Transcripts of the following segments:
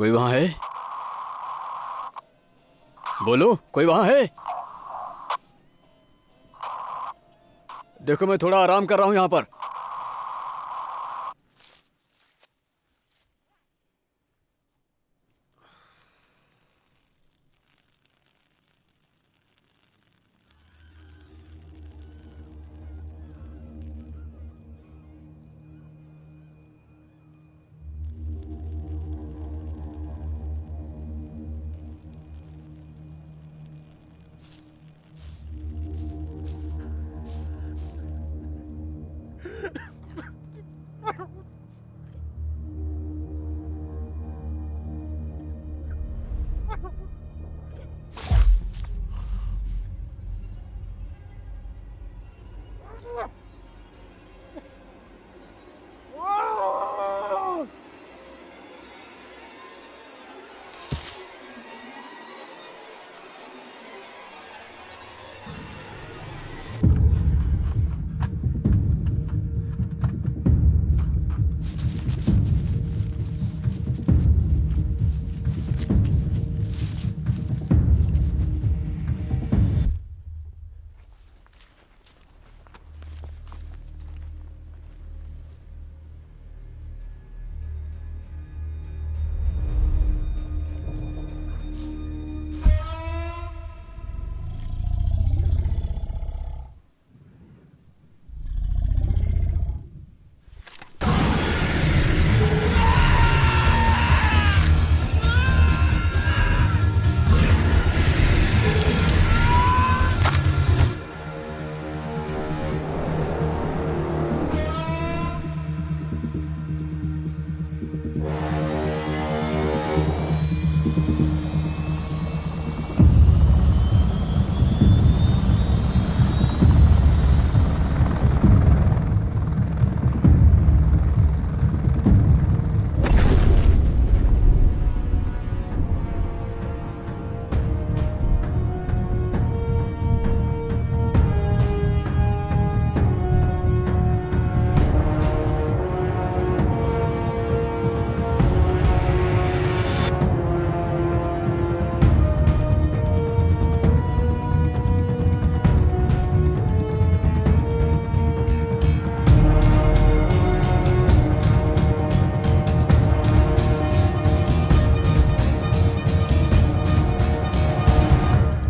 कोई वहां है? बोलो, कोई वहां है? देखो मैं थोड़ा आराम कर रहा हूं यहां पर।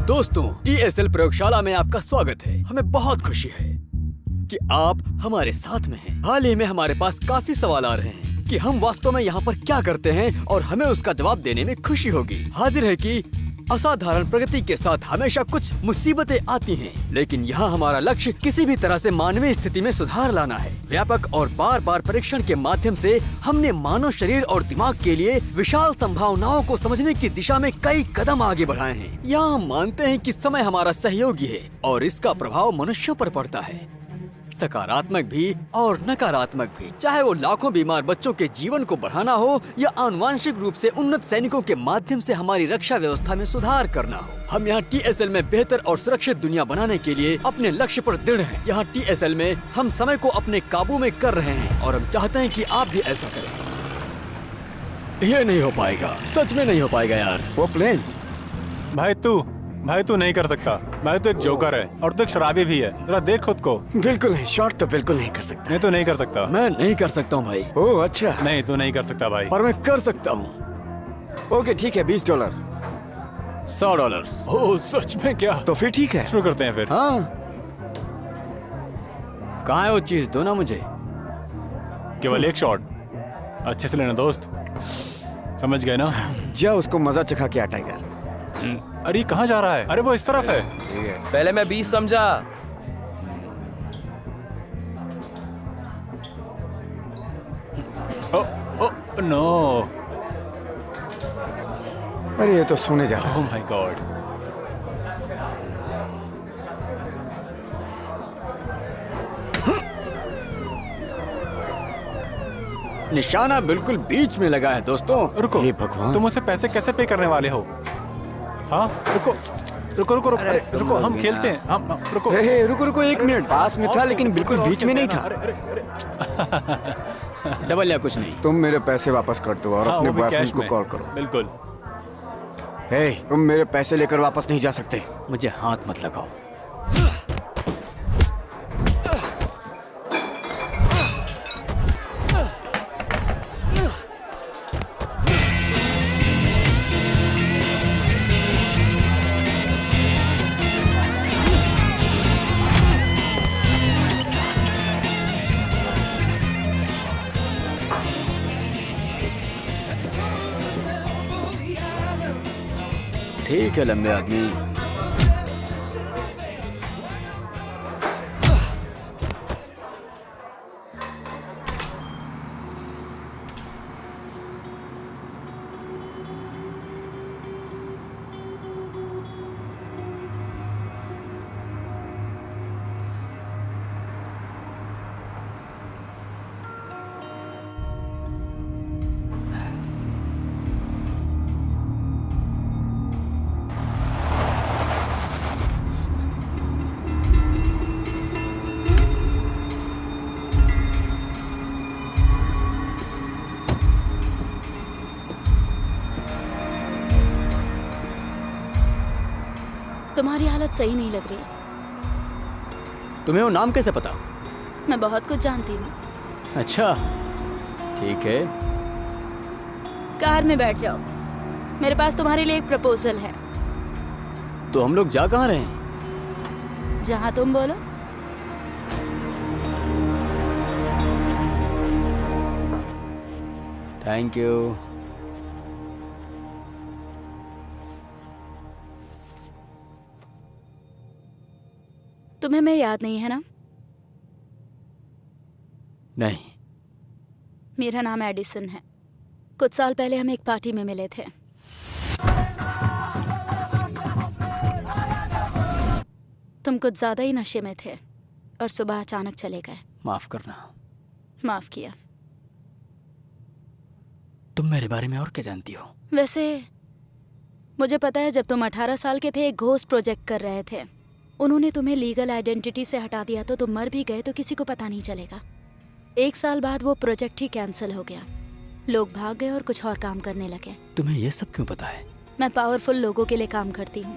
दोस्तों, टीएसएल प्रयोगशाला में आपका स्वागत है। हमें बहुत खुशी है कि आप हमारे साथ में हैं। हाल ही में हमारे पास काफी सवाल आ रहे हैं कि हम वास्तव में यहाँ पर क्या करते हैं और हमें उसका जवाब देने में खुशी होगी। हाजिर है कि असाधारण प्रगति के साथ हमेशा कुछ मुसीबतें आती हैं, लेकिन यहाँ हमारा लक्ष्य किसी भी तरह से मानवीय स्थिति में सुधार लाना है। व्यापक और बार बार परीक्षण के माध्यम से हमने मानव शरीर और दिमाग के लिए विशाल संभावनाओं को समझने की दिशा में कई कदम आगे बढ़ाए हैं। यहाँ हम मानते हैं कि समय हमारा सहयोगी है और इसका प्रभाव मनुष्यों पर पड़ता है, सकारात्मक भी और नकारात्मक भी। चाहे वो लाखों बीमार बच्चों के जीवन को बढ़ाना हो या आनुवांशिक रूप से उन्नत सैनिकों के माध्यम से हमारी रक्षा व्यवस्था में सुधार करना हो, हम यहाँ टीएसएल में बेहतर और सुरक्षित दुनिया बनाने के लिए अपने लक्ष्य पर दृढ़ हैं। यहाँ टीएसएल में हम समय को अपने काबू में कर रहे हैं और हम चाहते हैं कि आप भी ऐसा करें। ये नहीं हो पाएगा, सच में नहीं हो पाएगा यार। वो प्लेन भाई तू नहीं कर सकता। भाई तू एक जोकर है और तू एक शराबी भी है। जरा देख खुद को। बिल्कुल नहीं, शॉट तो बिल्कुल नहीं कर सकता। नहीं, तू नहीं कर सकता। मैं नहीं कर सकता हूँ भाई। ओह अच्छा। नहीं, तू नहीं कर सकता भाई। पर मैं कर सकता हूँ। ओके ठीक है, $20। $100। ओह सच में क्या? तो फिर ठीक है, शुरू करते हैं फिर। हाँ, कहाँ है वो चीज? दो ना मुझे। केवल एक शॉट, अच्छे से लेना दोस्त, समझ गए ना? जा उसको मजा चखा के आ टाइगर। अरे कहाँ जा रहा है? अरे वो इस तरफ है। पहले मैं 20 समझा। Oh no. अरे ये तो सोने जा रहा है। Oh my God. निशाना बिल्कुल बीच में लगा है दोस्तों। रुको, हे भगवान। तुम मुझसे पैसे कैसे पे करने वाले हो? हाँ रुको रुको रुको रुको, अरे रुको, हम खेलते हैं। हम रुको। रुको रुको, 1 मिनट। पास में था लेकिन बिल्कुल बीच में नहीं था। अरे डबल या कुछ नहीं। तुम मेरे पैसे वापस कर दो और हाँ, अपने वो भी बॉयफ्रेंड कैश को में। कॉल करो। बिल्कुल। हे, तुम मेरे पैसे लेकर वापस नहीं जा सकते। मुझे हाथ मत लगाओ। ठीक है लंबे आदमी। तुम्हारी हालत सही नहीं लग रही। तुम्हें वो नाम कैसे पता? मैं बहुत कुछ जानती हूँ। अच्छा ठीक है। कार में बैठ जाओ, मेरे पास तुम्हारे लिए एक प्रपोजल है। तो हम लोग जा कहाँ रहे हैं? जहाँ तुम बोलो। Thank you. तुम्हें मैं याद नहीं है ना? नहीं। मेरा नाम एडिसन है। कुछ साल पहले हम एक पार्टी में मिले थे। तुम कुछ ज्यादा ही नशे में थे और सुबह अचानक चले गए। माफ करना। माफ किया। तुम मेरे बारे में और क्या जानती हो? वैसे मुझे पता है, जब तुम 18 साल के थे एक घोस्ट प्रोजेक्ट कर रहे थे। उन्होंने तुम्हें लीगल आइडेंटिटी से हटा दिया तो तुम मर भी गए तो किसी को पता नहीं चलेगा। 1 साल बाद वो प्रोजेक्ट ही कैंसिल हो गया। लोग भाग गए और कुछ और काम करने लगे। तुम्हें ये सब क्यों पता है? मैं पावरफुल लोगों के लिए काम करती हूँ।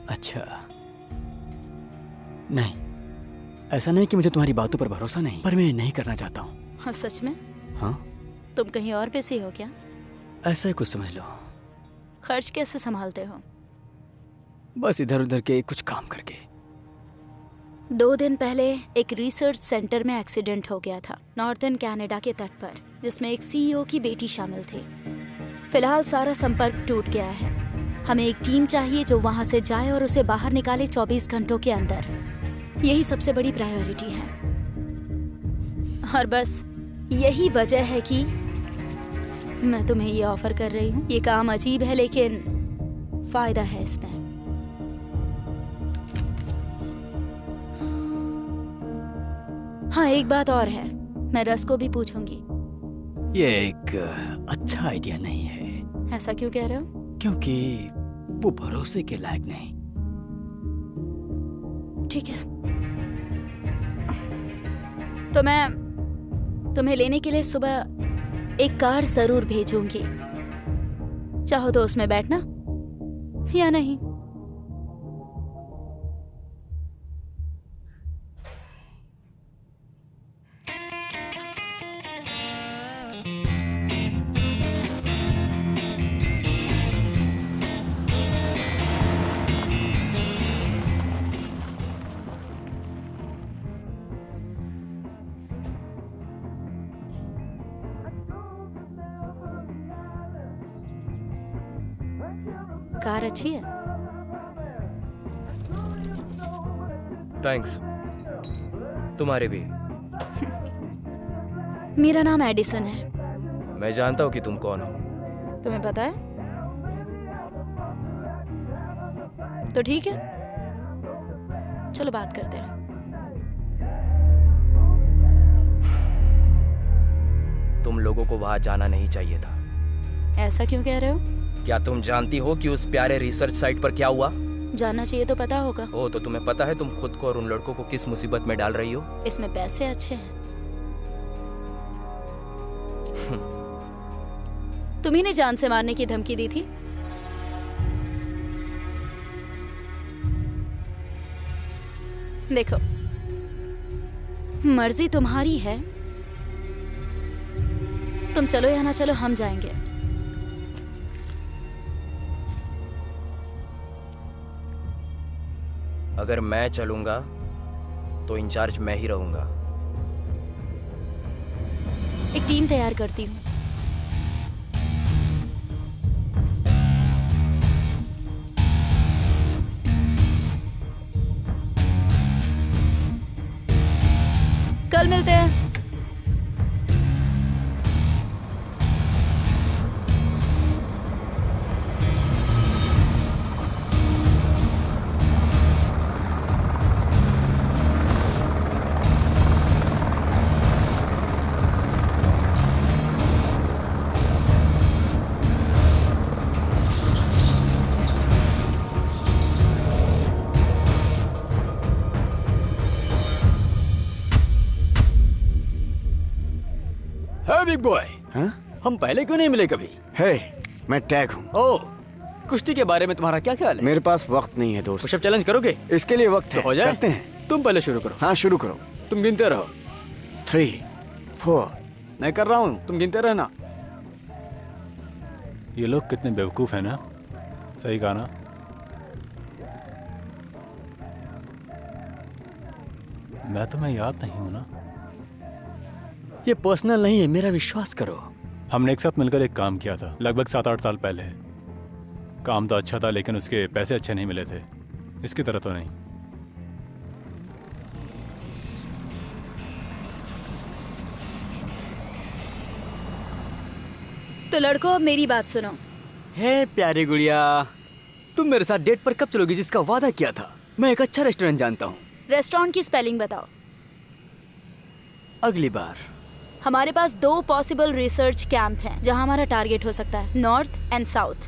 अच्छा नहीं, ऐसा नहीं कि मुझे तुम्हारी बातों पर भरोसा नहीं, पर मैं नहीं करना चाहता हूँ। हाँ सच में? हाँ। तुम कहीं और बिजी हो क्या? ऐसा ही कुछ समझ लो। खर्च कैसे संभालते हो? बस इधर उधर के कुछ काम करके। 2 दिन पहले एक रिसर्च सेंटर में एक्सीडेंट हो गया था, नॉर्थर्न कनाडा के तट पर, जिसमें एक सीईओ की बेटी शामिल थी। फिलहाल सारा संपर्क टूट गया है। हमें एक टीम चाहिए जो वहां से जाए और उसे बाहर निकाले 24 घंटों के अंदर। यही सबसे बड़ी प्रायोरिटी है। और बस यही वजह है कि मैं तुम्हें ये ऑफर कर रही हूँ। ये काम अजीब है लेकिन फायदा है इसमें। हाँ एक बात और है, मैं रस को भी पूछूंगी। ये एक अच्छा आइडिया नहीं है। ऐसा क्यों कह रहे हो? क्योंकि वो भरोसे के लायक नहीं। ठीक है, तो मैं तुम्हें लेने के लिए सुबह एक कार जरूर भेजूंगी। चाहो तो उसमें बैठना या नहीं। कार अच्छी है। थैंक्स। तुम्हारे भी। मेरा नाम एडिसन है। मैं जानता हूँ कि तुम कौन हो। तुम्हें पता है? तो ठीक है, चलो बात करते हैं। तुम लोगों को वहां जाना नहीं चाहिए था। ऐसा क्यों कह रहे हो? क्या तुम जानती हो कि उस प्यारे रिसर्च साइट पर क्या हुआ? जानना चाहिए तो पता होगा। ओ, तो तुम्हें पता है तुम खुद को और उन लड़कों को किस मुसीबत में डाल रही हो? इसमें पैसे अच्छे हैं। तुम्ही ने जान से मारने की धमकी दी थी। देखो, मर्जी तुम्हारी है, तुम चलो या ना चलो, हम जाएंगे। अगर मैं चलूंगा तो इंचार्ज मैं ही रहूंगा। एक टीम तैयार करती हूँ। कल मिलते हैं। बिग बॉय, हम पहले क्यों नहीं मिले कभी? हे, मैं टैग हूँ। ओह, कुश्ती के बारे में तुम्हारा क्या ख्याल है? मेरे पास वक्त नहीं है दोस्त। पुशअप चैलेंज करोगे? इसके लिए वक्त है। तो हो जाए? करते हैं। तुम पहले शुरू करो। हाँ, शुरू करो। तुम गिनते रहो। 3, 4। मैं कर रहा हूँ, तुम गिनते रहना। ये लोग कितने बेवकूफ हैं ना। सही कहा ना। मैं तुम्हें याद नहीं हूं ना। ये पर्सनल नहीं है, मेरा विश्वास करो। हमने एक साथ मिलकर एक काम किया था लगभग 7-8 साल पहले। काम तो अच्छा था लेकिन उसके पैसे अच्छे नहीं मिले थे। इसकी तरह तो नहीं। तो लड़कों, अब मेरी बात सुनो। हे प्यारी गुड़िया, तुम मेरे साथ डेट पर कब चलोगी जिसका वादा किया था? मैं एक अच्छा रेस्टोरेंट जानता हूँ। रेस्टोरेंट की स्पेलिंग बताओ। अगली बार। हमारे पास 2 पॉसिबल रिसर्च कैंप हैं जहां हमारा टारगेट हो सकता है, नॉर्थ एंड साउथ।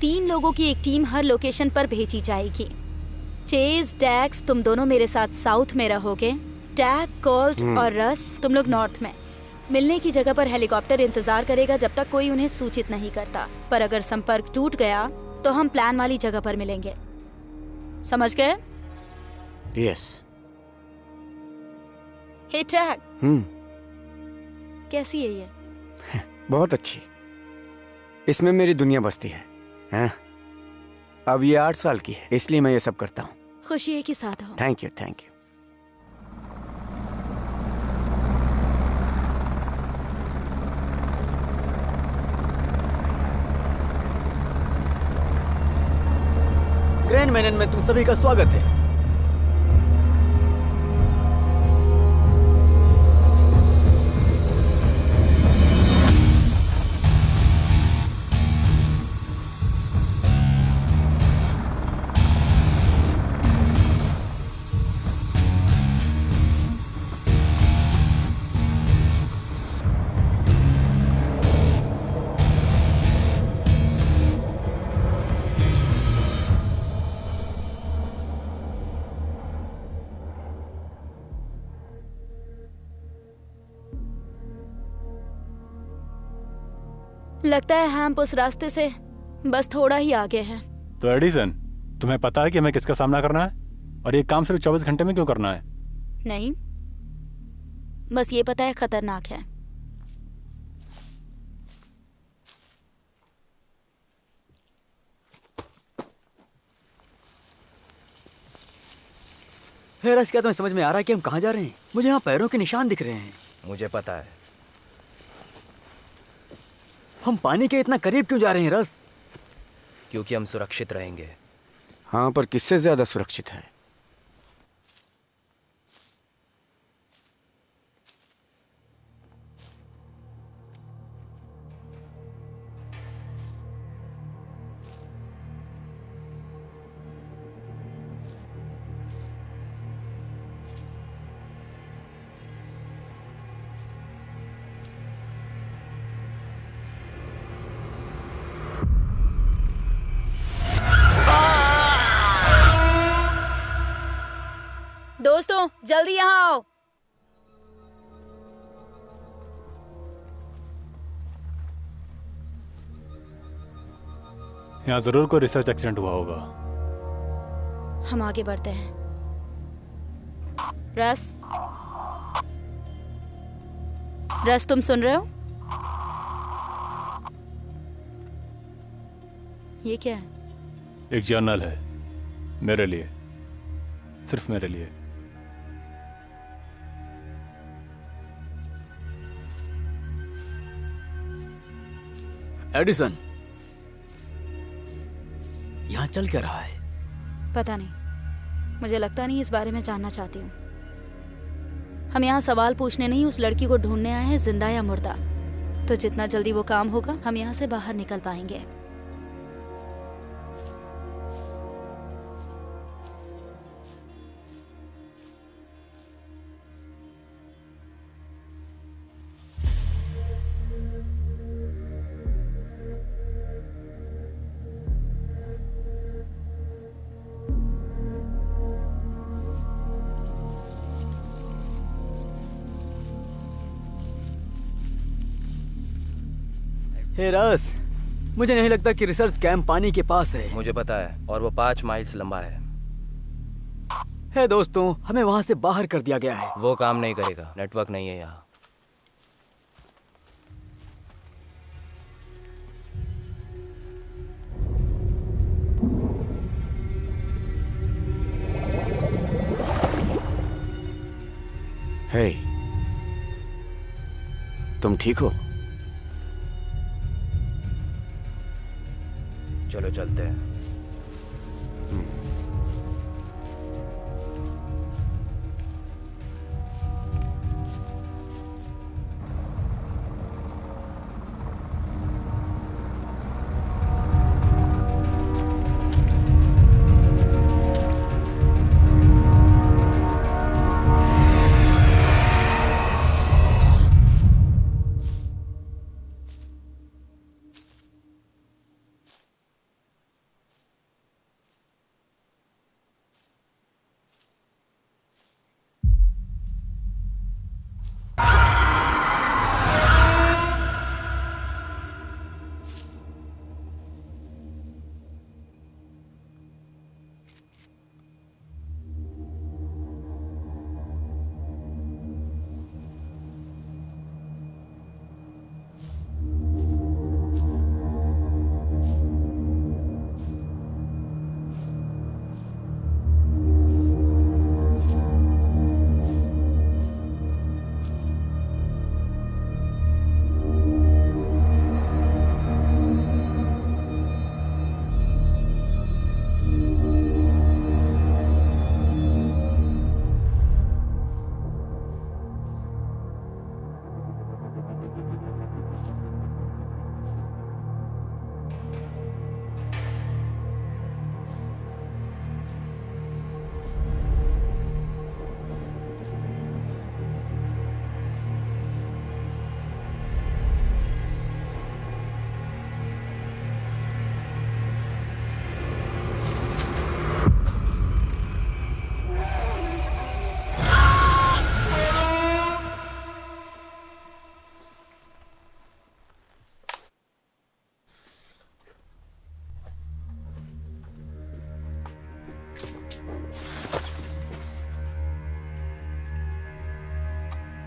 3 लोगों की एक टीम हर लोकेशन पर भेजी जाएगी। चेज, डैक्स, तुम दोनों मेरे साथ साउथ में रहोगे। टैग, कोल्ट और रस, तुम लोग नॉर्थ में। मिलने की जगह पर हेलीकॉप्टर इंतजार करेगा जब तक कोई उन्हें सूचित नहीं करता। पर अगर संपर्क टूट गया तो हम प्लान वाली जगह पर मिलेंगे। समझ गए? यस। हे टैग, कैसी है ये? बहुत अच्छी। इसमें मेरी दुनिया बसती है। हाँ? अब ये 8 साल की है, इसलिए मैं ये सब करता हूँ। खुशी है कि साथ हो। Thank you, thank you. Grand मैनन में तुम सभी का स्वागत है। लगता है हैम्प उस रास्ते से बस थोड़ा ही आगे है। तो एडिसन, तुम्हें पता है कि हमें किसका सामना करना है और ये काम सिर्फ 24 घंटे में क्यों करना है? नहीं, बस ये पता है खतरनाक है। हे रस, क्या तुम्हें समझ में आ रहा है कि हम कहाँ जा रहे हैं? मुझे यहाँ पैरों के निशान दिख रहे हैं। मुझे पता है। हम पानी के इतना करीब क्यों जा रहे हैं रस? क्योंकि हम सुरक्षित रहेंगे। हाँ, पर किससे ज्यादा सुरक्षित है? दोस्तों, जल्दी यहाँ आओ। यहाँ जरूर कोई रिसर्च एक्सीडेंट हुआ होगा। हम आगे बढ़ते हैं। रस, तुम सुन रहे हो? ये क्या है? एक जर्नल है, मेरे लिए, सिर्फ मेरे लिए। एडिसन, यहाँ चल क्या रहा है? पता नहीं, मुझे लगता नहीं इस बारे में जानना चाहती हूँ। हम यहाँ सवाल पूछने नहीं, उस लड़की को ढूंढने आए हैं, जिंदा या मुर्दा। तो जितना जल्दी वो काम होगा, हम यहाँ से बाहर निकल पाएंगे। हे रस, मुझे नहीं लगता कि रिसर्च कैंप पानी के पास है। मुझे पता है, और वो 5 माइल्स लंबा है। हे दोस्तों, हमें वहां से बाहर कर दिया गया है। वो काम नहीं करेगा, नेटवर्क नहीं है यहाँ। हे, तुम ठीक हो? चलो चलते हैं।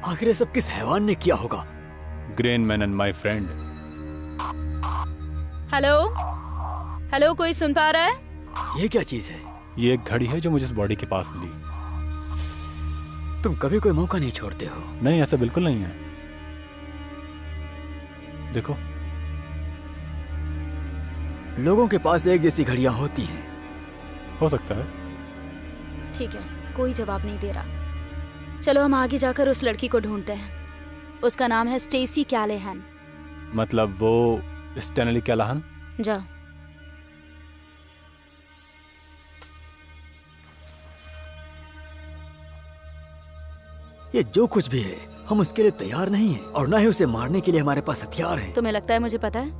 आखिर ये सब किस हैवान ने किया होगा? Grain man and my friend. Hello hello, कोई सुन पा रहा है? ये क्या चीज है? ये एक घड़ी है जो मुझे इस बॉडी के पास मिली। तुम कभी कोई मौका नहीं छोड़ते हो। नहीं, ऐसा बिल्कुल नहीं है। देखो, लोगों के पास एक जैसी घड़ियां होती हैं। हो सकता है। ठीक है, कोई जवाब नहीं दे रहा। चलो हम आगे जाकर उस लड़की को ढूंढते हैं। उसका नाम है स्टेसी कैलेहन। मतलब वो स्टैनली कैलाहन? जाओ। ये जो कुछ भी है, हम उसके लिए तैयार नहीं हैं, और ना ही उसे मारने के लिए हमारे पास हथियार हैं। तुम्हें लगता है मुझे पता है?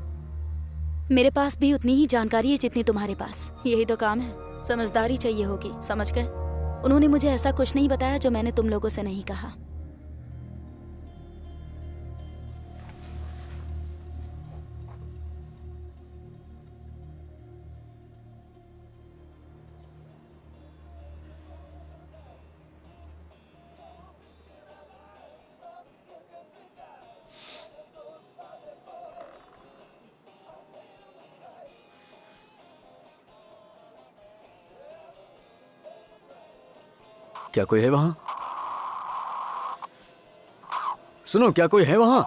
मेरे पास भी उतनी ही जानकारी है जितनी तुम्हारे पास। यही तो काम है, समझदारी चाहिए होगी, समझ गए? उन्होंने मुझे ऐसा कुछ नहीं बताया जो मैंने तुम लोगों से नहीं कहा। क्या कोई है वहां? सुनो, क्या कोई है वहां?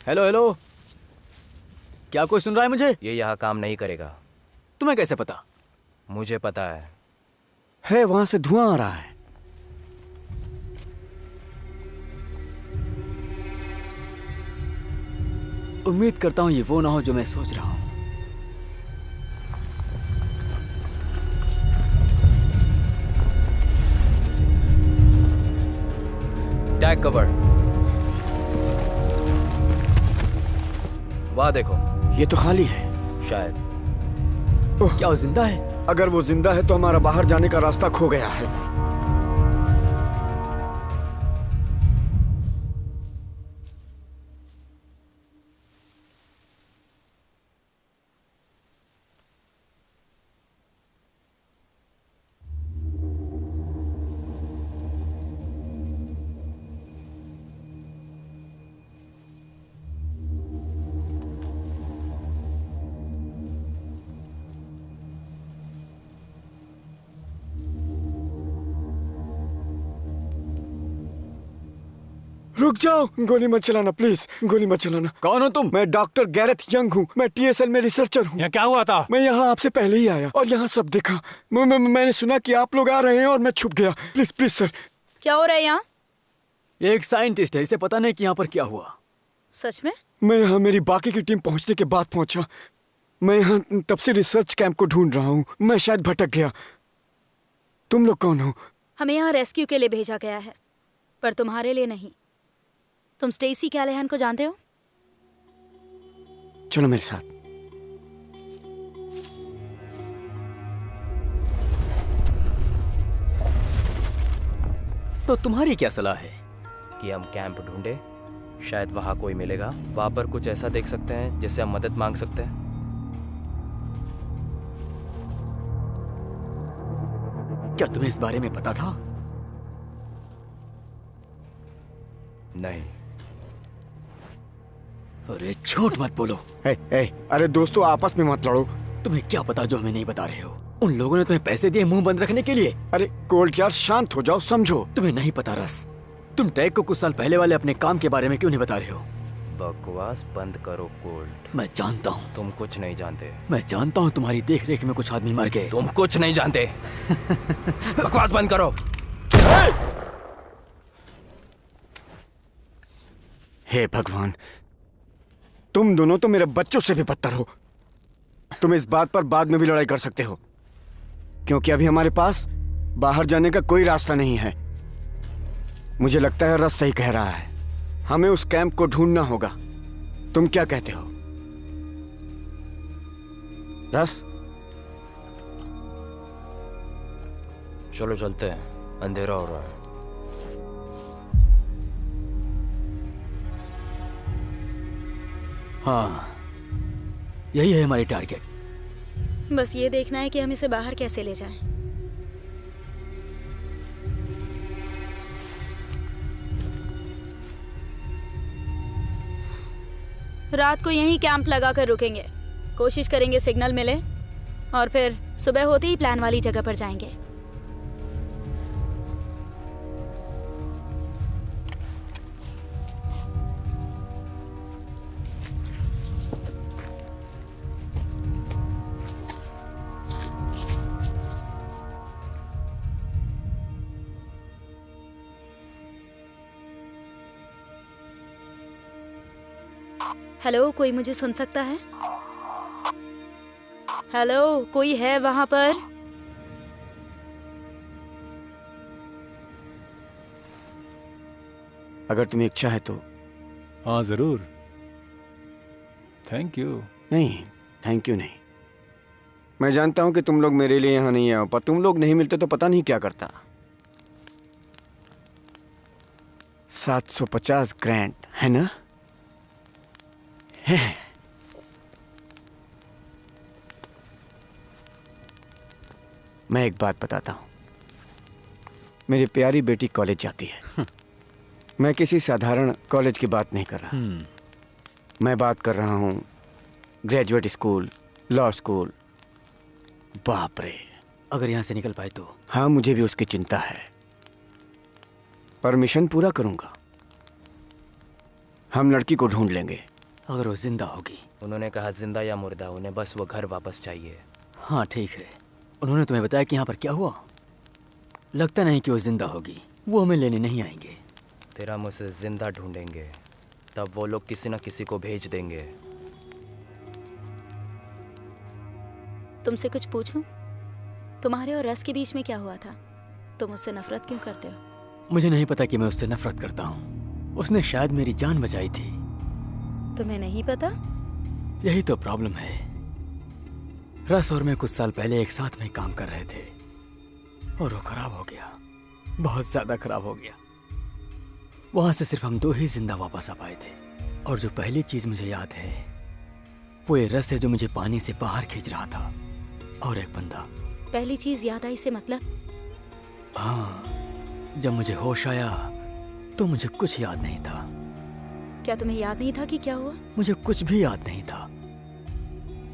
हेलो हेलो, क्या कोई सुन रहा है मुझे? ये यहाँ काम नहीं करेगा। तुम्हें कैसे पता? मुझे पता है वहां से धुआं आ रहा है। उम्मीद करता हूं ये वो ना हो जो मैं सोच रहा हूं। Tag cover. वहां देखो। ये तो खाली है। शायद। क्या वो जिंदा है? अगर वो जिंदा है तो हमारा बाहर जाने का रास्ता खो गया है। रुक जाओ, गोली मत चलाना प्लीज, गोली मत चलाना। कौन हो तुम? मैं डॉक्टर गैरेथ यंग हूँ। मैं टीएसएल में रिसर्चर हूँ। यहाँ क्या हुआ था? मैं यहाँ आपसे पहले ही आया और यहाँ सब देखा। मैंने सुना कि आप लोग आ रहे हैं और मैं छुप गया। Please please sir. क्या हो रहा है यहाँ? ये एक साइंटिस्ट है, इसे पता नहीं कि यहाँ पर क्या हुआ। सच में? मैं यहाँ मेरी बाकी की टीम पहुँचने के बाद पहुँचा। मैं यहाँ तब से रिसर्च कैंप को ढूंढ रहा हूँ। मैं शायद भटक गया। तुम लोग कौन हो? हमें यहाँ रेस्क्यू के लिए भेजा गया है, पर तुम्हारे लिए नहीं। तुम स्टेसी कैलेहन को जानते हो? चलो मेरे साथ। तो तुम्हारी क्या सलाह है? कि हम कैंप ढूंढे, शायद वहां कोई मिलेगा। वहां पर कुछ ऐसा देख सकते हैं जिससे हम मदद मांग सकते हैं। क्या तुम्हें इस बारे में पता था? नहीं। अरे झूठ मत बोलो। अरे दोस्तों, आपस में मत लड़ो। तुम्हें क्या पता जो हमें नहीं बता रहे हो? उन लोगों ने तुम्हें पैसे दिए मुंह बंद रखने के लिए। अरे कोल्ड यार, शांत हो जाओ, समझो। तुम्हें नहीं पता रस। तुम टैग को कुछ साल पहले वाले अपने काम के बारे में क्यों नहीं बता रहे हो? बकवास बंद करो कोल्ड। मैं जानता हूँ। तुम कुछ नहीं जानते। मैं जानता हूँ तुम्हारी देख रेख में कुछ आदमी मर गए। तुम कुछ नहीं जानते। बकवास बंद करो। हे भगवान, तुम दोनों तो मेरे बच्चों से भी बदतर हो। तुम इस बात पर बाद में भी लड़ाई कर सकते हो, क्योंकि अभी हमारे पास बाहर जाने का कोई रास्ता नहीं है। मुझे लगता है रस सही कह रहा है। हमें उस कैंप को ढूंढना होगा। तुम क्या कहते हो रस? चलो चलते हैं, अंधेरा हो रहा है। हाँ, यही है हमारी टारगेट। बस ये देखना है कि हम इसे बाहर कैसे ले जाएं। रात को यहीं कैंप लगाकर रुकेंगे। कोशिश करेंगे सिग्नल मिले और फिर सुबह होते ही प्लान वाली जगह पर जाएंगे। हेलो, कोई मुझे सुन सकता है? हेलो, कोई है वहां पर? अगर तुम्हें इच्छा है तो। हाँ ज़रूर। Thank you. नहीं, थैंक यू नहीं। मैं जानता हूं कि तुम लोग मेरे लिए यहाँ नहीं आओ, पर तुम लोग नहीं मिलते तो पता नहीं क्या करता। 750 ग्रैंड है ना? है। मैं एक बात बताता हूं। मेरी प्यारी बेटी कॉलेज जाती है। मैं किसी साधारण कॉलेज की बात नहीं कर रहा। मैं बात कर रहा हूं ग्रेजुएट स्कूल, लॉ स्कूल। बाप रे, अगर यहाँ से निकल पाए तो। हाँ, मुझे भी उसकी चिंता है, पर मिशन पूरा करूंगा। हम लड़की को ढूंढ लेंगे। अगर वो जिंदा होगी। उन्होंने कहा जिंदा या मुर्दा, उन्हें बस वो घर वापस चाहिए। हाँ ठीक है। उन्होंने तुम्हें बताया कि यहाँ पर क्या हुआ? लगता नहीं कि वो जिंदा होगी। वो हमें लेने नहीं आएंगे। फिर हम उसे जिंदा ढूंढेंगे, तब वो लोग किसी न किसी को भेज देंगे। तुमसे कुछ पूछूं? तुम्हारे और रस के बीच में क्या हुआ था? तुम उससे नफरत क्यों करते हो? मुझे नहीं पता कि मैं उससे नफरत करता हूँ। उसने शायद मेरी जान बचाई थी। तुम्हें नहीं पता? यही तो प्रॉब्लम है। रस और मैं कुछ साल पहले एक साथ में काम कर रहे थे और वो खराब हो गया। बहुत ज्यादा खराब हो गया। वहां से सिर्फ हम 2 ही जिंदा वापस आ पाए थे। और जो पहली चीज मुझे याद है वो ये रस है जो मुझे पानी से बाहर खींच रहा था, और एक बंदा। पहली चीज याद आई से मतलब? हाँ, जब मुझे होश आया तो मुझे कुछ याद नहीं था। क्या तुम्हें याद नहीं था कि क्या हुआ? मुझे कुछ भी याद नहीं था।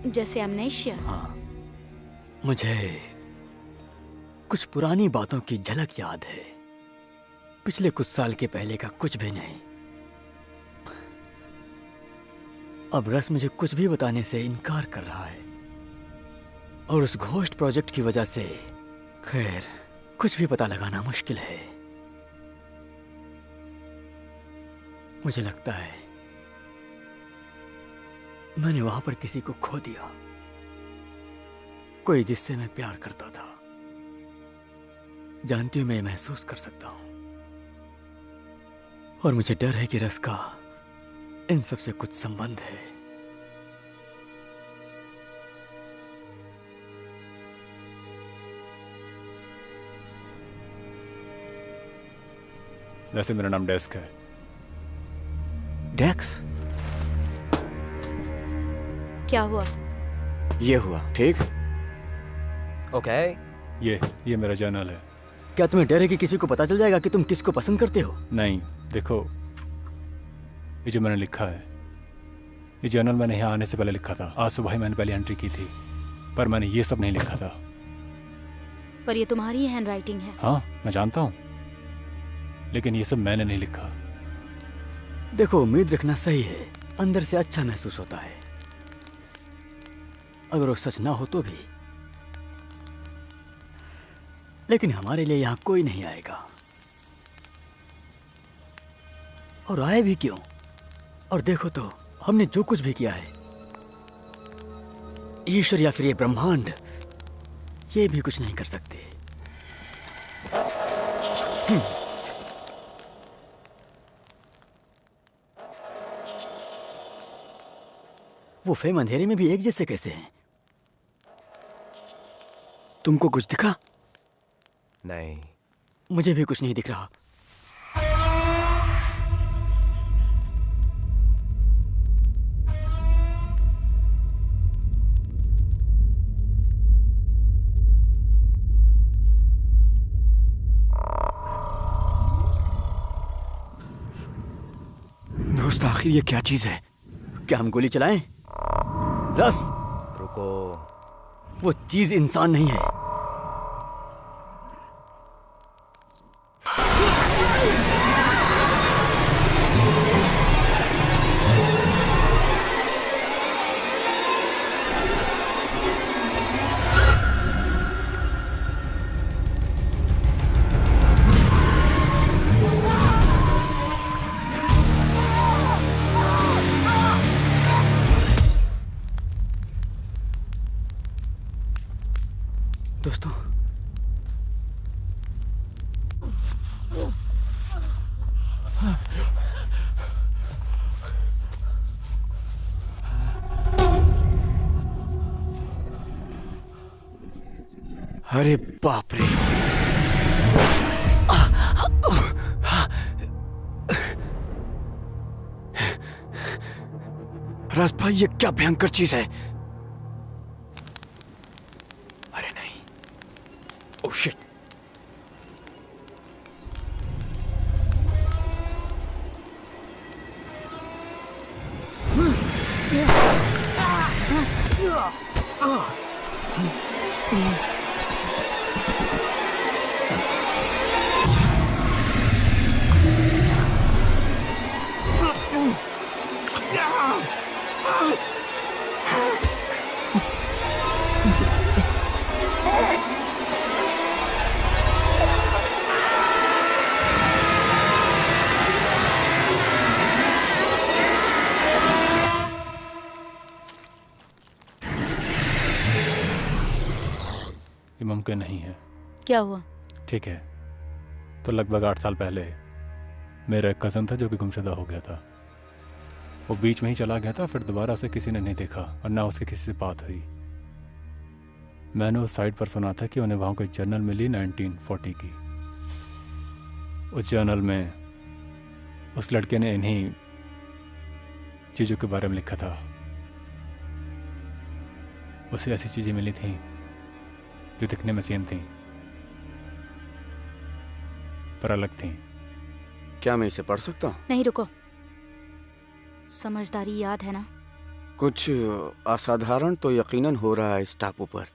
जैसे अमनेशिया? हाँ, मुझे कुछ पुरानी बातों की झलक याद है, पिछले कुछ साल के पहले का कुछ भी नहीं। अब रस मुझे कुछ भी बताने से इनकार कर रहा है, और उस घोस्ट प्रोजेक्ट की वजह से खैर कुछ भी पता लगाना मुश्किल है। मुझे लगता है मैंने वहां पर किसी को खो दिया, कोई जिससे मैं प्यार करता था। जानती हूं मैं महसूस कर सकता हूं, और मुझे डर है कि रस का इन सब से कुछ संबंध है। वैसे मेरा नाम डेस्क है। डेक्स? क्या हुआ? ये हुआ ठीक? ओके। ये मेरा जर्नल है। क्या तुम्हें डर है कि किसी को पता चल जाएगा कि तुम किसको पसंद करते हो? नहीं, देखो, ये जो मैंने लिखा है, ये जर्नल मैंने यहाँ आने से पहले लिखा था। आज सुबह ही मैंने पहले एंट्री की थी, पर मैंने ये सब नहीं लिखा था। पर ये तुम्हारी हैंड राइटिंग है। हाँ, मैं जानता हूँ, लेकिन ये सब मैंने नहीं लिखा। देखो, उम्मीद रखना सही है, अंदर से अच्छा महसूस होता है। अगर वो सच ना हो तो भी, लेकिन हमारे लिए यहां कोई नहीं आएगा। और आए भी क्यों? और देखो तो, हमने जो कुछ भी किया है, ईश्वर या फिर ये ब्रह्मांड, ये भी कुछ नहीं कर सकते। वो फेम अंधेरे में भी एक जैसे कैसे हैं? तुमको कुछ दिखा? नहीं। मुझे भी कुछ नहीं दिख रहा। दोस्त, आखिर ये क्या चीज है? क्या हम गोली चलाएं? रस, रुको। वो चीज इंसान नहीं है। दोस्तों, अरे बाप रे, राज भाई, ये क्या भयंकर चीज है। अरे नहीं, ओह शिट। ये मुमकिन नहीं है। क्या हुआ? ठीक है, तो लगभग 8 साल पहले मेरा एक कज़न था जो कि गुमशुदा हो गया था। वो बीच में ही चला गया था, फिर दोबारा उसे किसी ने नहीं देखा और ना उसकी किसी से बात हुई। मैंने उस साइट पर सुना था कि उन्हें वहाँ कोई जर्नल मिली 1940 की। उस जर्नल में उस लड़के ने इन्हीं चीज़ों के बारे में लिखा था। उसे ऐसी चीज़ें मिली थीं जो दिखने में सेम थीं पर अलग थीं। क्या मैं इसे पढ़ सकता हूँ? नहीं, रुको। समझदारी याद है ना? कुछ असाधारण तो यकीनन हो रहा है इस टापू पर।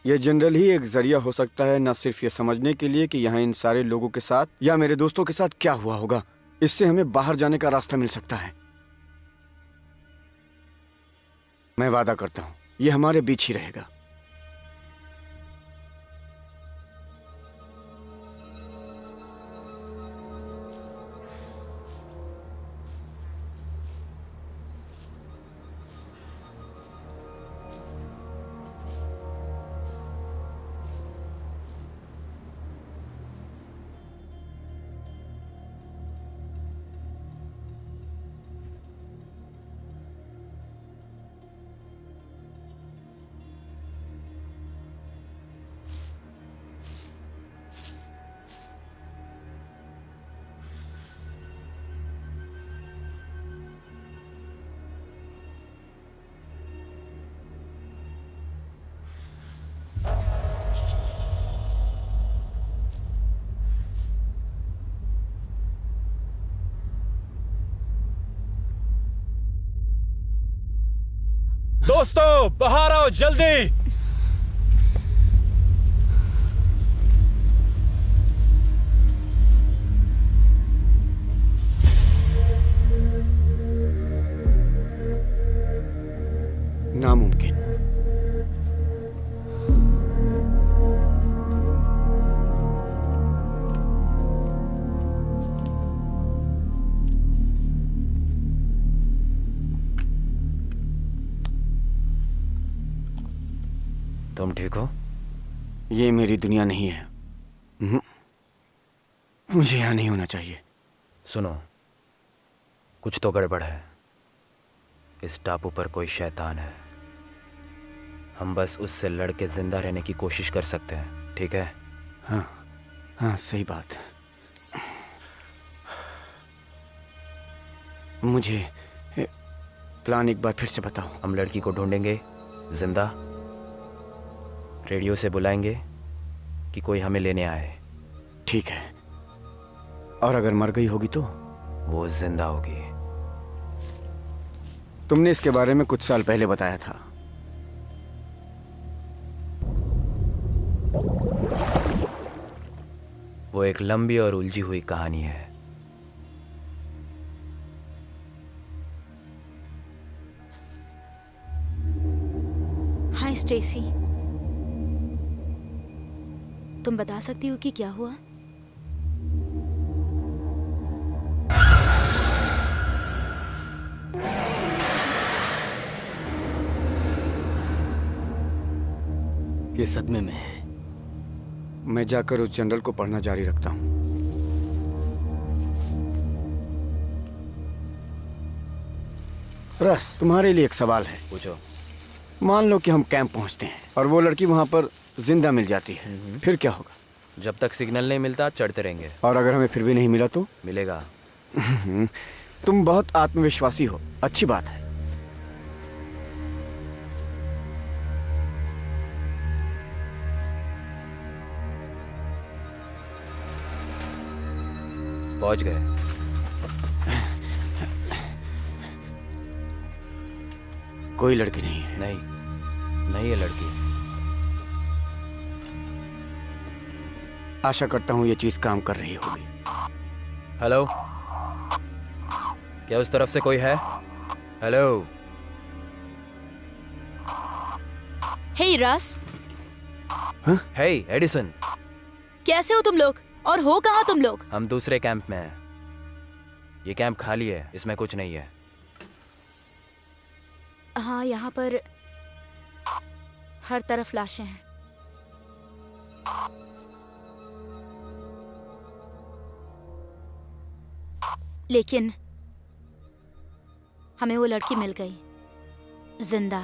यह जनरल ही एक जरिया हो सकता है, न सिर्फ ये समझने के लिए कि यहाँ इन सारे लोगों के साथ या मेरे दोस्तों के साथ क्या हुआ होगा, इससे हमें बाहर जाने का रास्ता मिल सकता है। मैं वादा करता हूँ ये हमारे बीच ही रहेगा। दोस्तों, बाहर आओ जल्दी। नामुमकिन। तुम ठीक हो? ये मेरी दुनिया नहीं है। मुझे यहाँ नहीं होना चाहिए। सुनो, कुछ तो गड़बड़ है। इस टापू पर कोई शैतान है। हम बस उससे लड़ के जिंदा रहने की कोशिश कर सकते हैं, ठीक है? हाँ हाँ, सही बात। मुझे प्लान एक बार फिर से बताओ। हम लड़की को ढूंढेंगे जिंदा, रेडियो से बुलाएंगे कि कोई हमें लेने आए। ठीक है, और अगर मर गई होगी तो? वो जिंदा होगी। तुमने इसके बारे में कुछ साल पहले बताया था। वो एक लंबी और उलझी हुई कहानी है। हाय स्टेसी, तुम बता सकती हो कि क्या हुआ? ये सदमे में है। मैं जाकर उस जनरल को पढ़ना जारी रखता हूँ। रस, तुम्हारे लिए एक सवाल है। पूछो। मान लो कि हम कैंप पहुंचते हैं और वो लड़की वहां पर जिंदा मिल जाती है, फिर क्या होगा? जब तक सिग्नल नहीं मिलता चढ़ते रहेंगे। और अगर हमें फिर भी नहीं मिला तो? मिलेगा। तुम बहुत आत्मविश्वासी हो, अच्छी बात है। पहुंच गए। कोई लड़की नहीं है। नहीं है लड़की। आशा करता हूँ ये चीज काम कर रही होगी। हेलो, क्या उस तरफ से कोई है? हेलो। हे रस, हे एडिसन। कैसे हो तुम लोग और हो कहाँ तुम लोग? हम दूसरे कैंप में हैं। ये कैंप खाली है, इसमें कुछ नहीं है। हाँ, यहाँ पर हर तरफ लाशें हैं। लेकिन हमें वो लड़की मिल गई, जिंदा।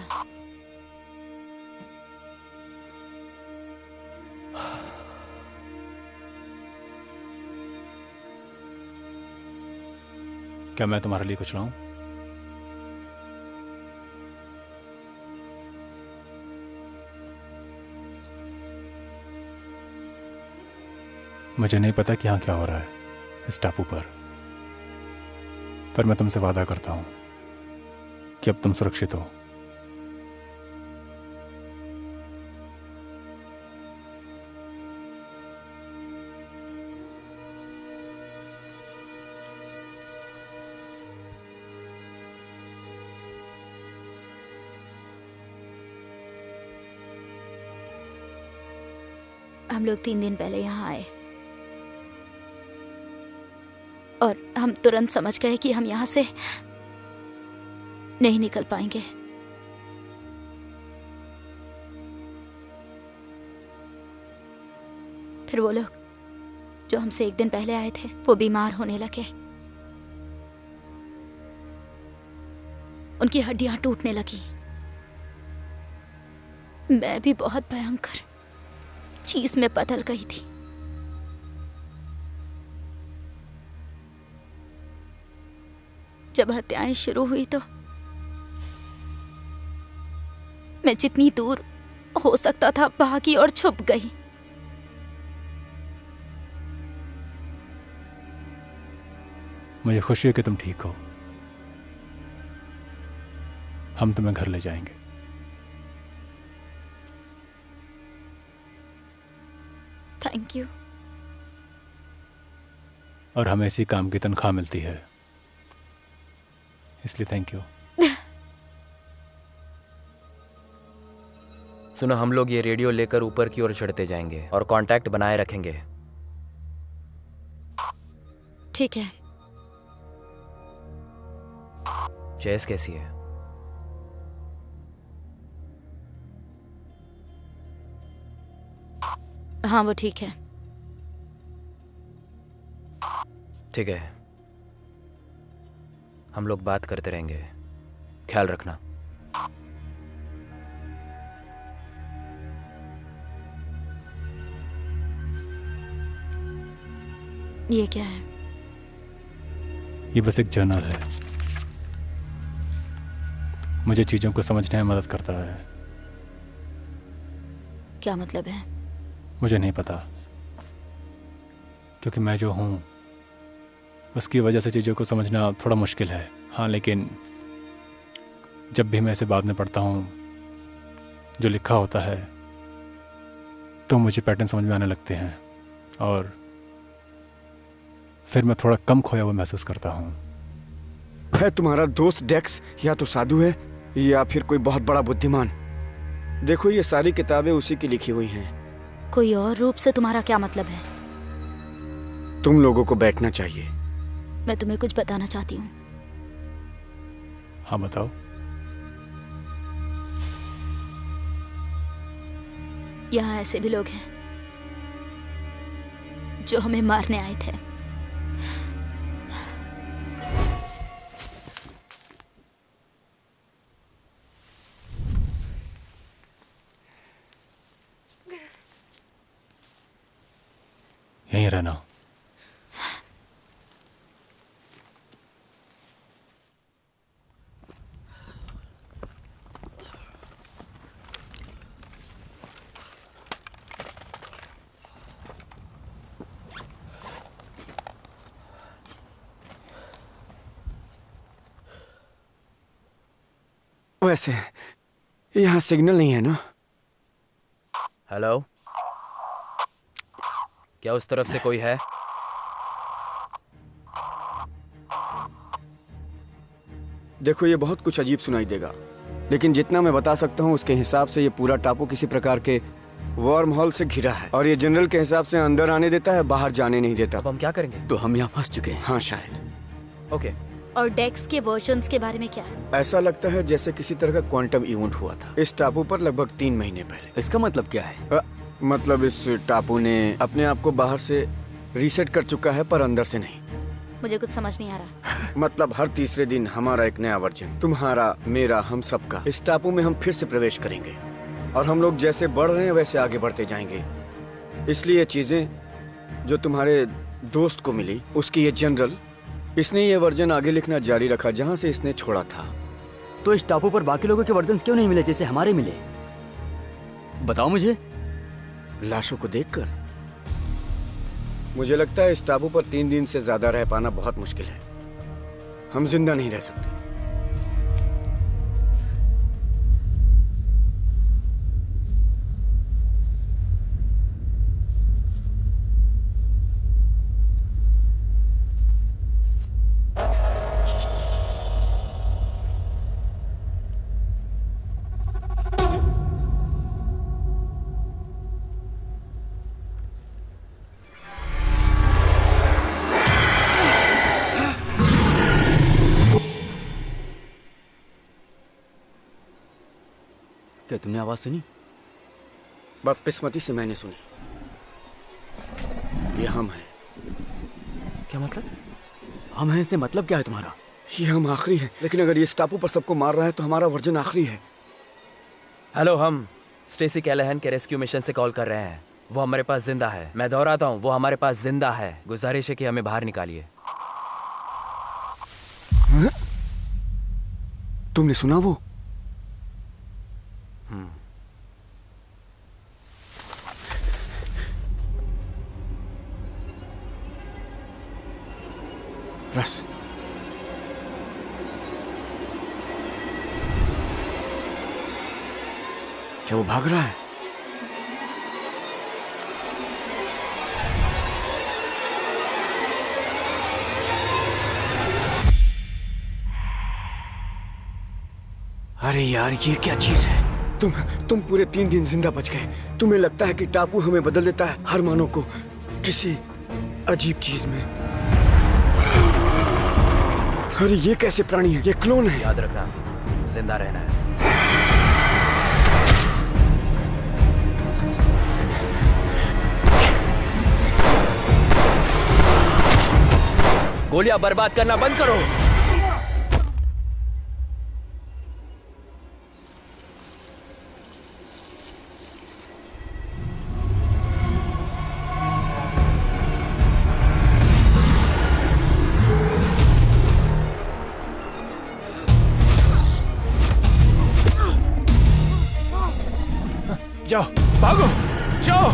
क्या मैं तुम्हारे लिए कुछ लाऊं? मुझे नहीं पता कि यहाँ क्या हो रहा है इस टापू पर मैं तुमसे वादा करता हूं कि अब तुम सुरक्षित हो। हम लोग 3 दिन पहले यहाँ आए और हम तुरंत समझ गए कि हम यहाँ से नहीं निकल पाएंगे। फिर वो लोग जो हमसे 1 दिन पहले आए थे वो बीमार होने लगे। उनकी हड्डियां टूटने लगी। मैं भी बहुत भयंकर चीज में बदल गई थी। जब हत्याएं शुरू हुई तो मैं जितनी दूर हो सकता था भागी और छुप गई। मुझे खुशी है कि तुम ठीक हो। हम तुम्हें घर ले जाएंगे। Thank you. और हमें इसी काम की तनख्वाह मिलती है, इसलिए थैंक यू। सुनो, हम लोग ये रेडियो लेकर ऊपर की ओर चढ़ते जाएंगे और कांटेक्ट बनाए रखेंगे। ठीक है। चेस कैसी है? हाँ, वो ठीक है। ठीक है, हम लोग बात करते रहेंगे। ख्याल रखना। ये क्या है? ये बस एक जर्नल है। मुझे चीजों को समझने में मदद करता है। क्या मतलब है? मुझे नहीं पता, क्योंकि मैं जो हूं उसकी वजह से चीज़ों को समझना थोड़ा मुश्किल है। हाँ, लेकिन जब भी मैं इसे बाद में पढ़ता हूँ जो लिखा होता है तो मुझे पैटर्न समझ में आने लगते हैं और फिर मैं थोड़ा कम खोया हुआ महसूस करता हूँ। है तुम्हारा दोस्त डेक्स या तो साधु है या फिर कोई बहुत बड़ा बुद्धिमान। देखो, ये सारी किताबें उसी की लिखी हुई हैं। कोई और रूप से तुम्हारा क्या मतलब है? तुम लोगों को बैठना चाहिए। मैं तुम्हें कुछ बताना चाहती हूँ। हाँ, बताओ। यहाँ ऐसे भी लोग हैं जो हमें मारने आए थे। यहीं रहना। वैसे यहाँ सिग्नल नहीं है ना? हेलो, क्या उस तरफ से कोई है? देखो, ये बहुत कुछ अजीब सुनाई देगा, लेकिन जितना मैं बता सकता हूँ उसके हिसाब से ये पूरा टापू किसी प्रकार के वार्म हॉल से घिरा है, और ये जनरल के हिसाब से अंदर आने देता है, बाहर जाने नहीं देता। अब हम क्या करेंगे? तो हम यहाँ फंस चुके हैं। हाँ शायद। ओके। और डेक्स के वर्जन्स के बारे में क्या? ऐसा लगता है जैसे किसी तरह का क्वांटम इवेंट हुआ था इस टापू पर लगभग 3 महीने पहले। इसका मतलब क्या है? मतलब इस टापू ने अपने आप को बाहर से रीसेट कर चुका है, पर अंदर से नहीं। मुझे कुछ समझ नहीं आ रहा। मतलब हर तीसरे दिन हमारा एक नया वर्जन, तुम्हारा, मेरा, हम सबका, इस टापू में हम फिर से प्रवेश करेंगे, और हम लोग जैसे बढ़ रहे हैं वैसे आगे बढ़ते जाएंगे। इसलिए ये चीजें जो तुम्हारे दोस्त को मिली, उसकी ये जनरल, इसने ये वर्जन आगे लिखना जारी रखा जहाँ से इसने छोड़ा था। तो इस टापू पर बाकी लोगों के वर्जन्स क्यों नहीं मिले जैसे हमारे मिले? बताओ मुझे। लाशों को देखकर मुझे लगता है इस टापू पर 3 दिन से ज्यादा रह पाना बहुत मुश्किल है। हम जिंदा नहीं रह सकते। क्या तुमने आवाज सुनी? बदकिस्मती से मैंने सुनी। ये हम हैं। क्या मतलब? हम हैं से मतलब क्या है तुम्हारा? ये हम आखिरी हैं, लेकिन अगर ये इस टापू पर सबको मार रहा है तो हमारा वर्जन आखिरी है। हेलो, हम स्टेसी कैलाहन के रेस्क्यू मिशन से कॉल कर रहे हैं। वो हमारे पास जिंदा है। मैं दोहराता हूँ, वो हमारे पास जिंदा है। गुजारिश है कि हमें बाहर निकालिए। तुमने सुना वो? रस, क्या वो भाग रहा है? अरे यार, ये क्या चीज है? तुम पूरे 3 दिन जिंदा बच गए। तुम्हें लगता है कि टापू हमें बदल देता है, हर मानव को किसी अजीब चीज में। अरे ये कैसे प्राणी है? ये क्लोन है। याद रखना, जिंदा रहना है। गोलियां बर्बाद करना बंद करो। जाओ, भागो, जाओ,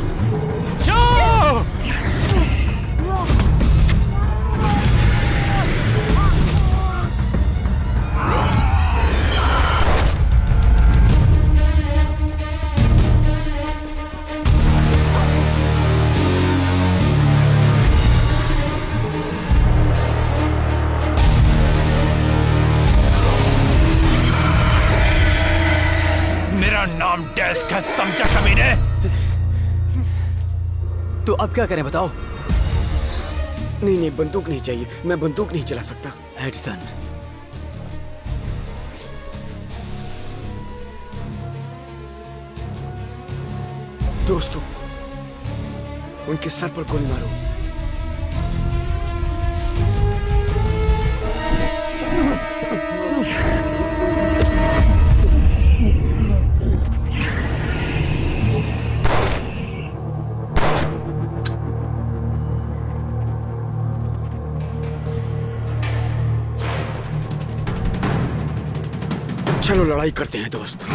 जाओ। मेरा नाम डेस्क है, समझा कमीने? तो अब क्या करें बताओ? नहीं, बंदूक नहीं चाहिए। मैं बंदूक नहीं चला सकता। एडिसन, दोस्तों, उनके सर पर गोली मारो। चलो लड़ाई करते हैं दोस्त।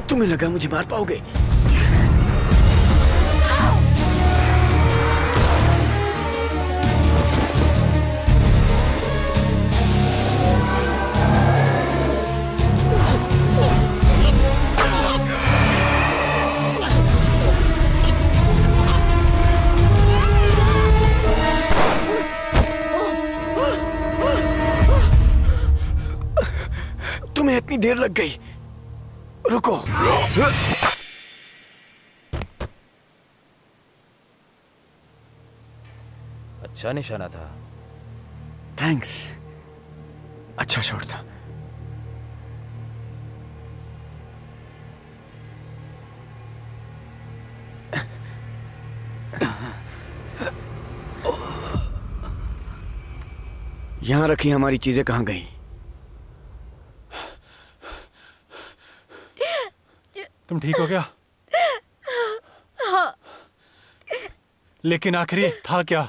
तुम्हें लगा मुझे मार पाओगे? तुम्हें इतनी देर लग गई। रुको। अच्छा निशाना था। थैंक्स। अच्छा शॉट था। यहां रखी हमारी चीजें कहां गई? तुम ठीक हो क्या? लेकिन आखिरी था क्या?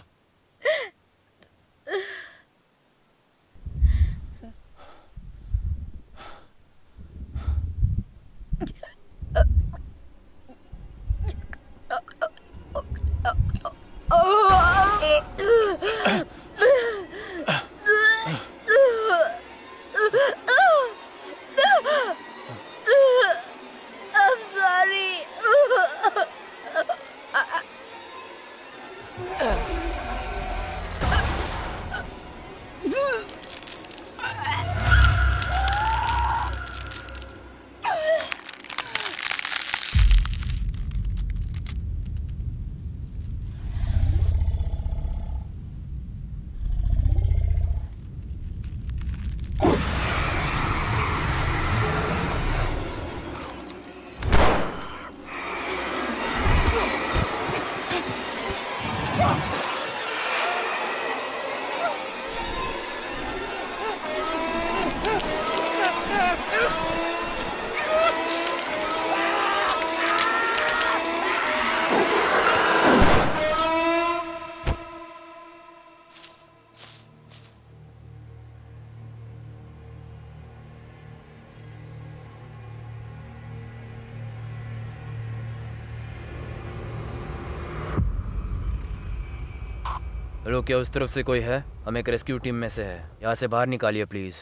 हेलो, क्या उस तरफ से कोई है? हम एक रेस्क्यू टीम में से है। यहाँ से बाहर निकालिए प्लीज।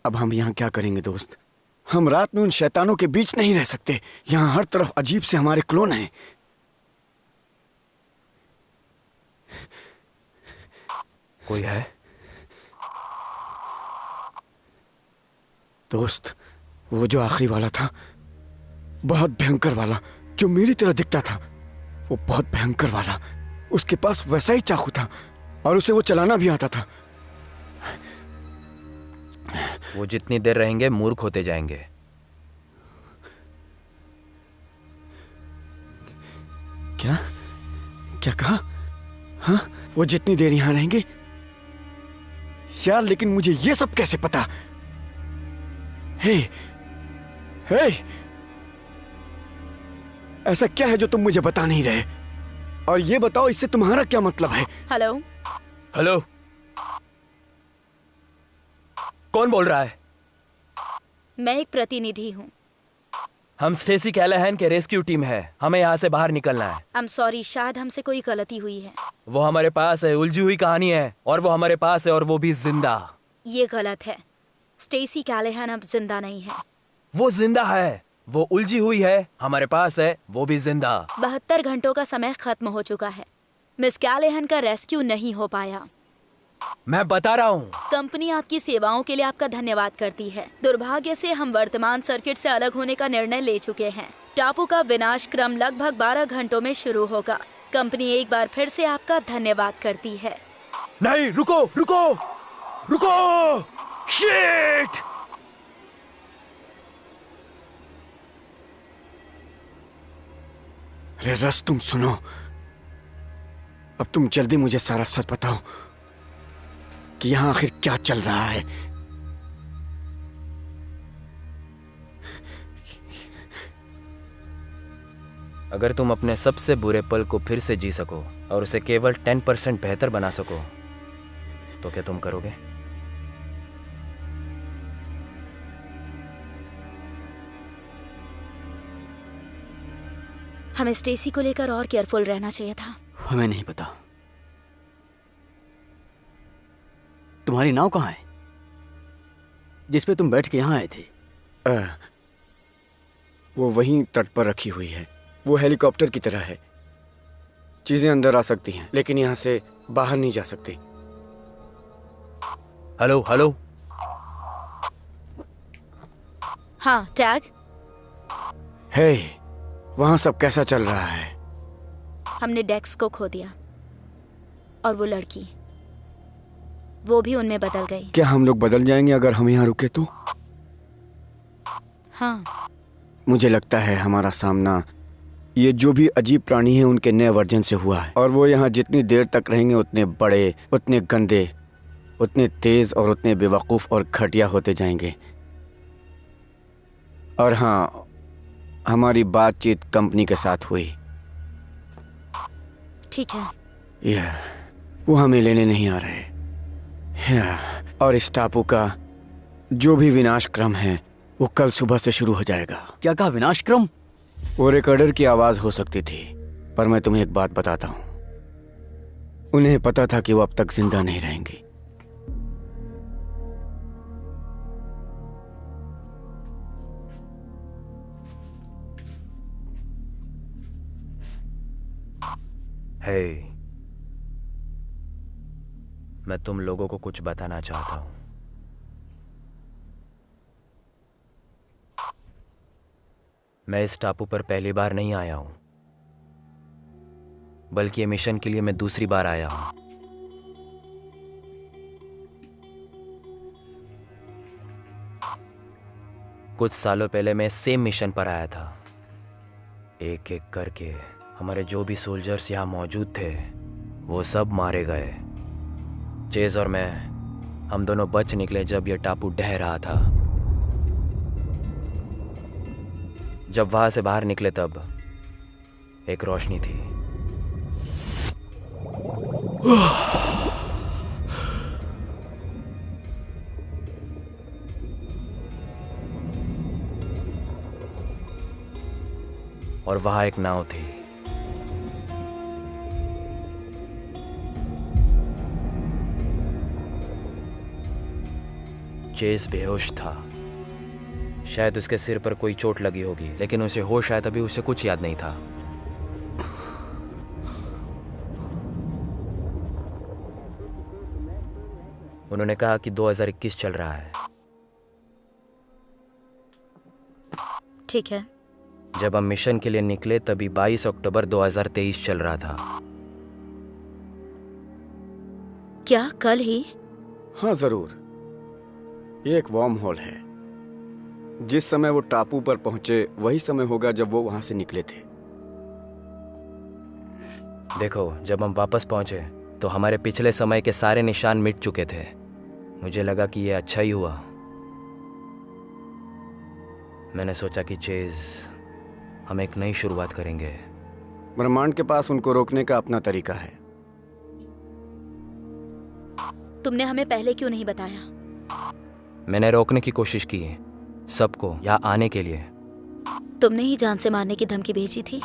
अब हम यहाँ क्या करेंगे दोस्त? हम रात में उन शैतानों के बीच नहीं रह सकते। यहाँ हर तरफ अजीब से हमारे क्लोन हैं। कोई है? दोस्त, वो जो आखिरी वाला था, बहुत भयंकर वाला, जो मेरी तरह दिखता था, वो बहुत भयंकर वाला, उसके पास वैसा ही चाकू था और उसे वो चलाना भी आता था। वो जितनी देर रहेंगे मूर्ख होते जाएंगे। क्या क्या कहा? हाँ, वो जितनी देर यहां रहेंगे? यार, लेकिन मुझे ये सब कैसे पता? हे, हे, ऐसा क्या है जो तुम मुझे बता नहीं रहे? और ये बताओ, इससे तुम्हारा क्या मतलब है? हेलो, हेलो, कौन बोल रहा है? मैं एक प्रतिनिधि हूँ। हम स्टेसी कैलाहैन के रेस्क्यू टीम है। हमें यहाँ से बाहर निकलना है। आई एम सॉरी, शायद हमसे कोई गलती हुई है। वो हमारे पास है, उलझी हुई कहानी है, और वो हमारे पास है, और वो भी जिंदा। ये गलत है। स्टेसी कैलाहैन अब जिंदा नहीं है। वो जिंदा है। वो उलझी हुई है, हमारे पास है, वो भी जिंदा। 72 घंटों का समय खत्म हो चुका है। मिस कैलाहैन का रेस्क्यू नहीं हो पाया। मैं बता रहा हूँ। कंपनी आपकी सेवाओं के लिए आपका धन्यवाद करती है। दुर्भाग्य से हम वर्तमान सर्किट से अलग होने का निर्णय ले चुके हैं। टापू का विनाश क्रम लगभग 12 घंटों में शुरू होगा। कंपनी एक बार फिर से आपका धन्यवाद करती है। नहीं, रुको रुको रुको! शिट! अरे रस, तुम सुनो। अब तुम जल्दी मुझे सारा सच बताओ कि यहां आखिर क्या चल रहा है। अगर तुम अपने सबसे बुरे पल को फिर से जी सको और उसे केवल 10% बेहतर बना सको तो क्या तुम करोगे? हमें स्टेसी को लेकर और केयरफुल रहना चाहिए था। हमें नहीं पता। तुम्हारी नाव कहाँ है जिसपे तुम बैठ के यहाँ आए थे? वो वहीं तट पर रखी हुई है। वो हेलीकॉप्टर की तरह है। चीजें अंदर आ सकती हैं, लेकिन यहाँ से बाहर नहीं जा सकती। Hello hello. हाँ, टैग। हे, वहाँ सब कैसा चल रहा है? हमने डेक्स को खो दिया और वो लड़की, वो भी उनमें बदल गई। क्या हम लोग बदल जाएंगे अगर हम यहाँ रुके तो? हाँ, मुझे लगता है हमारा सामना ये जो भी अजीब प्राणी है उनके नए वर्जन से हुआ है, और वो यहाँ जितनी देर तक रहेंगे उतने बड़े, उतने गंदे, उतने तेज और उतने बेवकूफ़ और घटिया होते जाएंगे। और हाँ, हमारी बातचीत कंपनी के साथ हुई। ठीक है। वो हमें लेने नहीं आ रहे। और इस टापू का जो भी विनाश क्रम है वो कल सुबह से शुरू हो जाएगा। क्या कहा? विनाश क्रम? वो रिकॉर्डर की आवाज हो सकती थी, पर मैं तुम्हें एक बात बताता हूँ। उन्हें पता था कि वो अब तक जिंदा नहीं रहेंगी। हे, मैं तुम लोगों को कुछ बताना चाहता हूं। मैं इस टापू पर पहली बार नहीं आया हूं, बल्कि ये मिशन के लिए मैं दूसरी बार आया हूं। कुछ सालों पहले मैं सेम मिशन पर आया था। एक एक करके हमारे जो भी सोल्जर्स यहाँ मौजूद थे वो सब मारे गए। चेज और मैं, हम दोनों बच निकले जब यह टापू ढह रहा था। जब वहां से बाहर निकले तब एक रोशनी थी। और वहां एक नाव थी। चेस बेहोश था। शायद उसके सिर पर कोई चोट लगी होगी, लेकिन उसे होश आया तभी उसे कुछ याद नहीं था। उन्होंने कहा कि 2021 चल रहा है। ठीक है। जब हम मिशन के लिए निकले तभी 22 अक्टूबर 2023 चल रहा था। क्या कल ही? हाँ जरूर, ये एक वॉर्म होल है। जिस समय वो टापू पर पहुंचे वही समय होगा जब वो वहां से निकले थे। देखो, जब हम वापस पहुंचे तो हमारे पिछले समय के सारे निशान मिट चुके थे। मुझे लगा कि ये अच्छा ही हुआ। मैंने सोचा कि चेज, हम एक नई शुरुआत करेंगे। ब्रह्मांड के पास उनको रोकने का अपना तरीका है। तुमने हमें पहले क्यों नहीं बताया? मैंने रोकने की कोशिश की सबको यहाँ आने के लिए। तुमने ही जान से मारने की धमकी भेजी थी।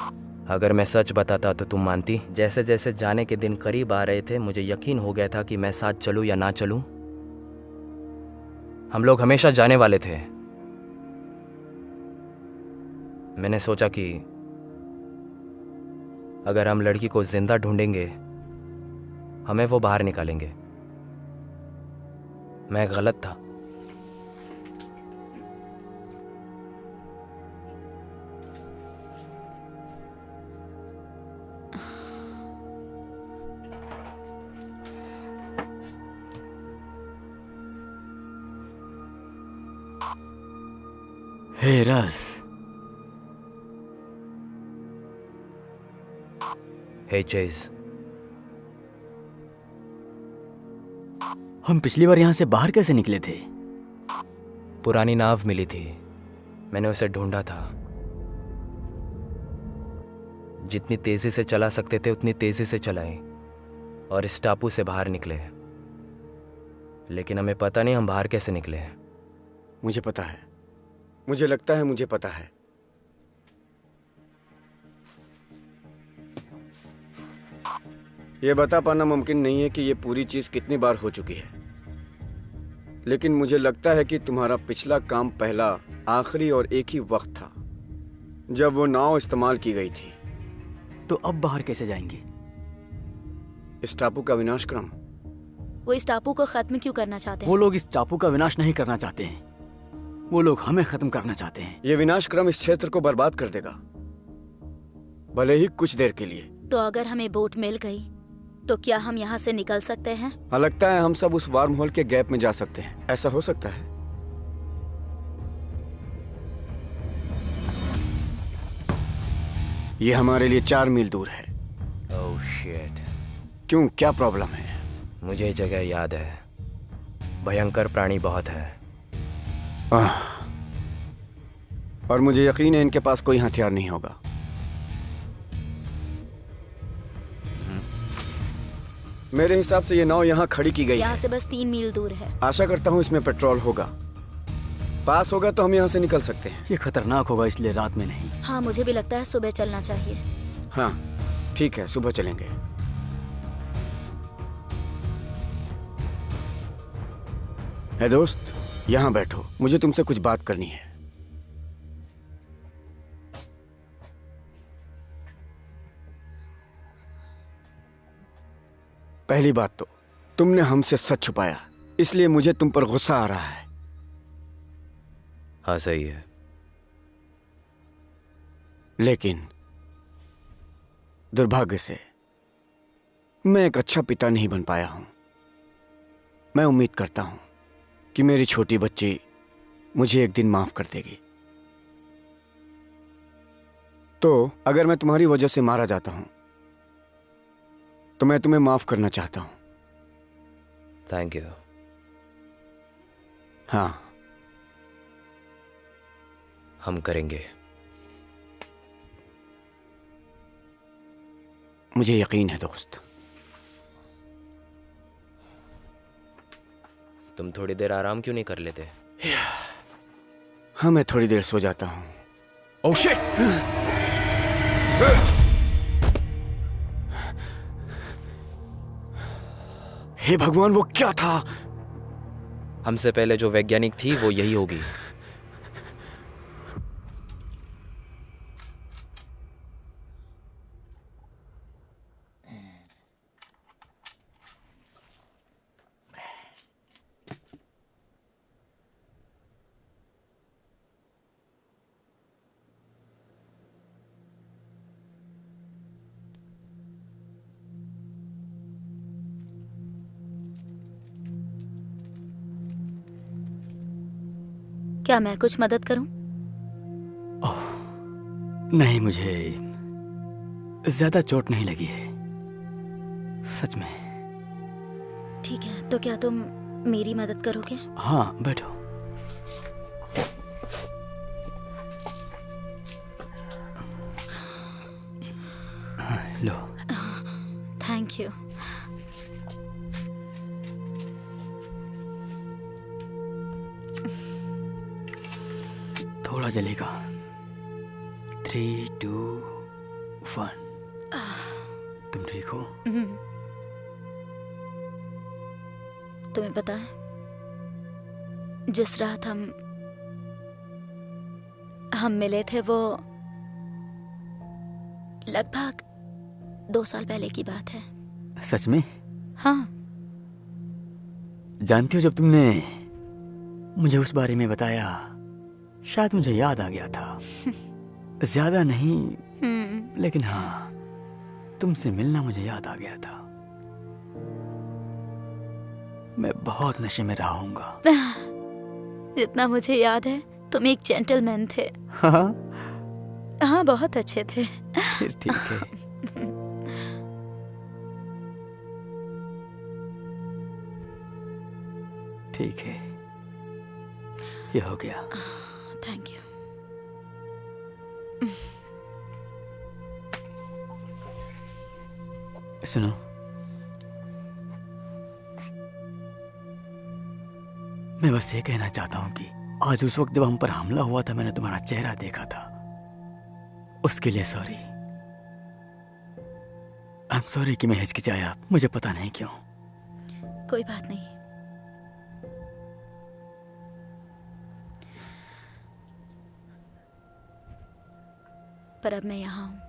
अगर मैं सच बताता तो तुम मानती? जैसे जैसे जाने के दिन करीब आ रहे थे मुझे यकीन हो गया था कि मैं साथ चलूं या ना चलूं। हम लोग हमेशा जाने वाले थे। मैंने सोचा कि अगर हम लड़की को जिंदा ढूंढेंगे हमें वो बाहर निकालेंगे। मैं गलत था। हे रस, हे चेज, हम पिछली बार यहां से बाहर कैसे निकले थे? पुरानी नाव मिली थी, मैंने उसे ढूंढा था। जितनी तेजी से चला सकते थे उतनी तेजी से चलाए और इस टापू से बाहर निकले। लेकिन हमें पता नहीं हम बाहर कैसे निकले। मुझे पता है, मुझे लगता है मुझे पता है। यह बता पाना मुमकिन नहीं है कि यह पूरी चीज कितनी बार हो चुकी है, लेकिन मुझे लगता है कि तुम्हारा पिछला काम पहला, आखिरी और एक ही वक्त था जब वो नाव इस्तेमाल की गई थी। तो अब बाहर कैसे जाएंगे? इस टापू का विनाशक्रम। वो इस टापू को खत्म क्यों करना चाहते वो हैं? लोग इस टापू का विनाश नहीं करना चाहते हैं, वो लोग हमें खत्म करना चाहते हैं। यह विनाशक्रम इस क्षेत्र को बर्बाद कर देगा, भले ही कुछ देर के लिए। तो अगर हमें बोट मिल गई तो क्या हम यहाँ से निकल सकते हैं? हाँ, लगता है हम सब उस वार्म होल के गैप में जा सकते हैं। ऐसा हो सकता है। ये हमारे लिए 4 मील दूर है। Oh shit. क्यों, क्या प्रॉब्लम है? मुझे ये जगह याद है, भयंकर प्राणी बहुत है। और मुझे यकीन है इनके पास कोई हथियार नहीं होगा। मेरे हिसाब से ये नाव यहाँ खड़ी की गई यहाँ है। से बस 3 मील दूर है। आशा करता हूँ इसमें पेट्रोल होगा। पास होगा तो हम यहाँ से निकल सकते हैं। ये खतरनाक होगा, इसलिए रात में नहीं। हाँ, मुझे भी लगता है सुबह चलना चाहिए। हाँ ठीक है, सुबह चलेंगे। है दोस्त, यहाँ बैठो, मुझे तुमसे कुछ बात करनी है। पहली बात तो तुमने हमसे सच छुपाया, इसलिए मुझे तुम पर गुस्सा आ रहा है। हाँ सही है। लेकिन दुर्भाग्य से मैं एक अच्छा पिता नहीं बन पाया हूं। मैं उम्मीद करता हूं कि मेरी छोटी बच्ची मुझे एक दिन माफ कर देगी। तो अगर मैं तुम्हारी वजह से मारा जाता हूं तो मैं तुम्हें माफ करना चाहता हूं। Thank you. हाँ, हम करेंगे। मुझे यकीन है दोस्त। तुम थोड़ी देर आराम क्यों नहीं कर लेते? हाँ, मैं थोड़ी देर सो जाता हूं। Oh shit! हे भगवान, वो क्या था? हमसे पहले जो वैज्ञानिक थी वो यही होगी। क्या मैं कुछ मदद करूं? नहीं, मुझे ज्यादा चोट नहीं लगी है, सच में। ठीक है, तो क्या तुम मेरी मदद करोगे? हाँ, बैठो। लो। Thank you. थोड़ा जलेगा। 3, 2, 1। तुम ठीक हो? तुम्हें पता है, जिस रात हम मिले थे वो लगभग 2 साल पहले की बात है। सच में? हाँ। जानती हो, जब तुमने मुझे उस बारे में बताया, शायद मुझे याद आ गया था। ज्यादा नहीं, लेकिन हाँ, तुमसे मिलना मुझे याद आ गया था। मैं बहुत नशे में रहा हूँगा। जितना मुझे याद है, तुम एक जेंटलमैन थे। हाँ, हाँ, बहुत अच्छे थे। फिर ठीक है। ठीक है, ये हो गया। Thank you. सुनो, मैं बस ये कहना चाहता हूं कि आज उस वक्त जब हम पर हमला हुआ था, मैंने तुम्हारा चेहरा देखा था। उसके लिए सॉरी। आई एम सॉरी कि मैं हिचकिचाया, मुझे पता नहीं क्यों। कोई बात नहीं। पर अब मैं यहाँ हूँ।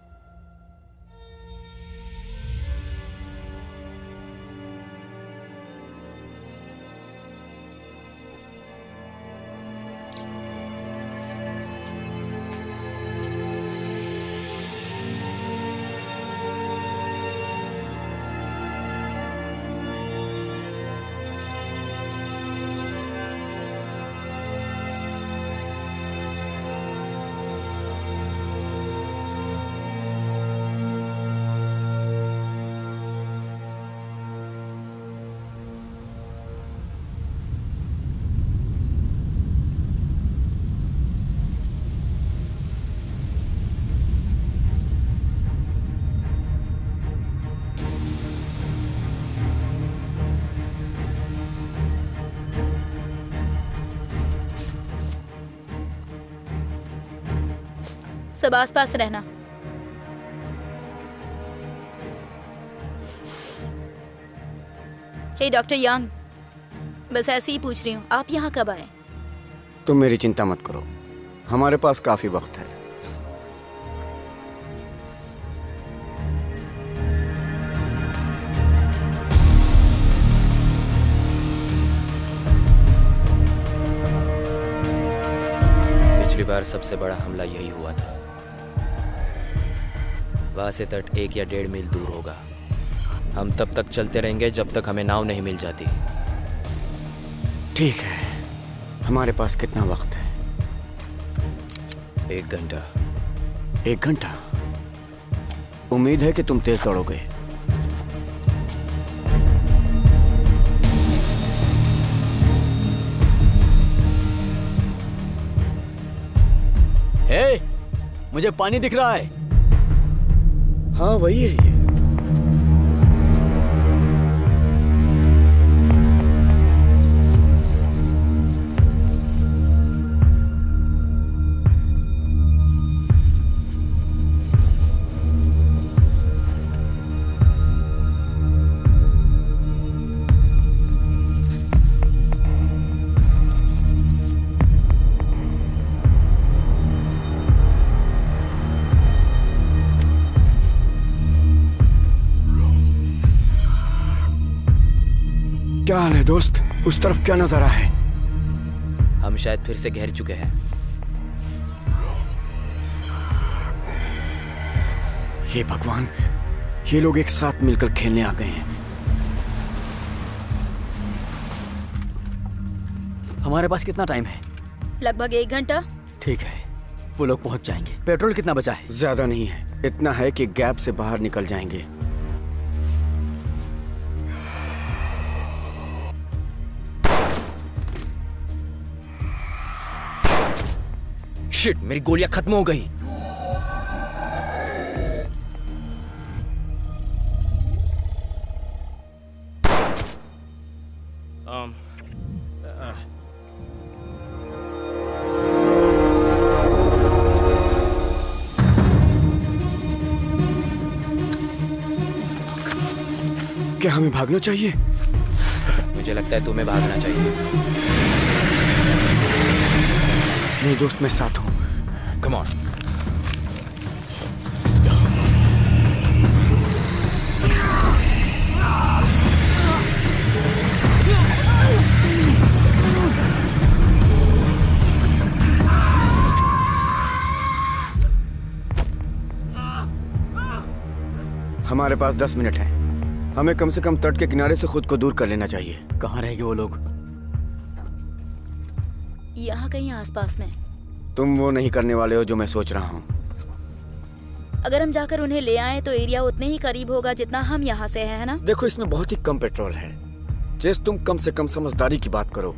सब आसपास रहना। हे डॉक्टर यंग, बस ऐसे ही पूछ रही हूँ, आप यहाँ कब आए? तुम मेरी चिंता मत करो, हमारे पास काफी वक्त है। पिछली बार सबसे बड़ा हमला यही हुआ था। वहां से तट 1 या 1.5 मील दूर होगा। हम तब तक चलते रहेंगे जब तक हमें नाव नहीं मिल जाती। ठीक है, हमारे पास कितना वक्त है? 1 घंटा। 1 घंटा? उम्मीद है कि तुम तेज दौड़ोगे। हे, मुझे पानी दिख रहा है। हाँ, वही है ये। क्या हाल है दोस्त? उस तरफ क्या नजारा है? हम शायद फिर से घेर चुके हैं। हे भगवान, ये लोग एक साथ मिलकर खेलने आ गए हैं। हमारे पास कितना टाइम है? लगभग 1 घंटा। ठीक है, वो लोग पहुंच जाएंगे। पेट्रोल कितना बचा है? ज्यादा नहीं है, इतना है कि गैप से बाहर निकल जाएंगे। शिट, मेरी गोलियां खत्म हो गई। क्या हमें भागना चाहिए? मुझे लगता है तुम्हें भागना चाहिए। नहीं दोस्त, मैं साथ हूं। Come on. हमारे पास 10 मिनट हैं। हमें कम से कम तट के किनारे से खुद को दूर कर लेना चाहिए। कहाँ रहेंगे वो लोग? यहाँ कहीं आसपास में। तुम वो नहीं करने वाले हो जो मैं सोच रहा हूँ। अगर हम जाकर उन्हें ले आए तो एरिया उतने ही करीब होगा जितना हम यहाँ से है ना? देखो, इसमें बहुत ही कम पेट्रोल है। जेस, तुम कम से कम समझदारी की बात करो।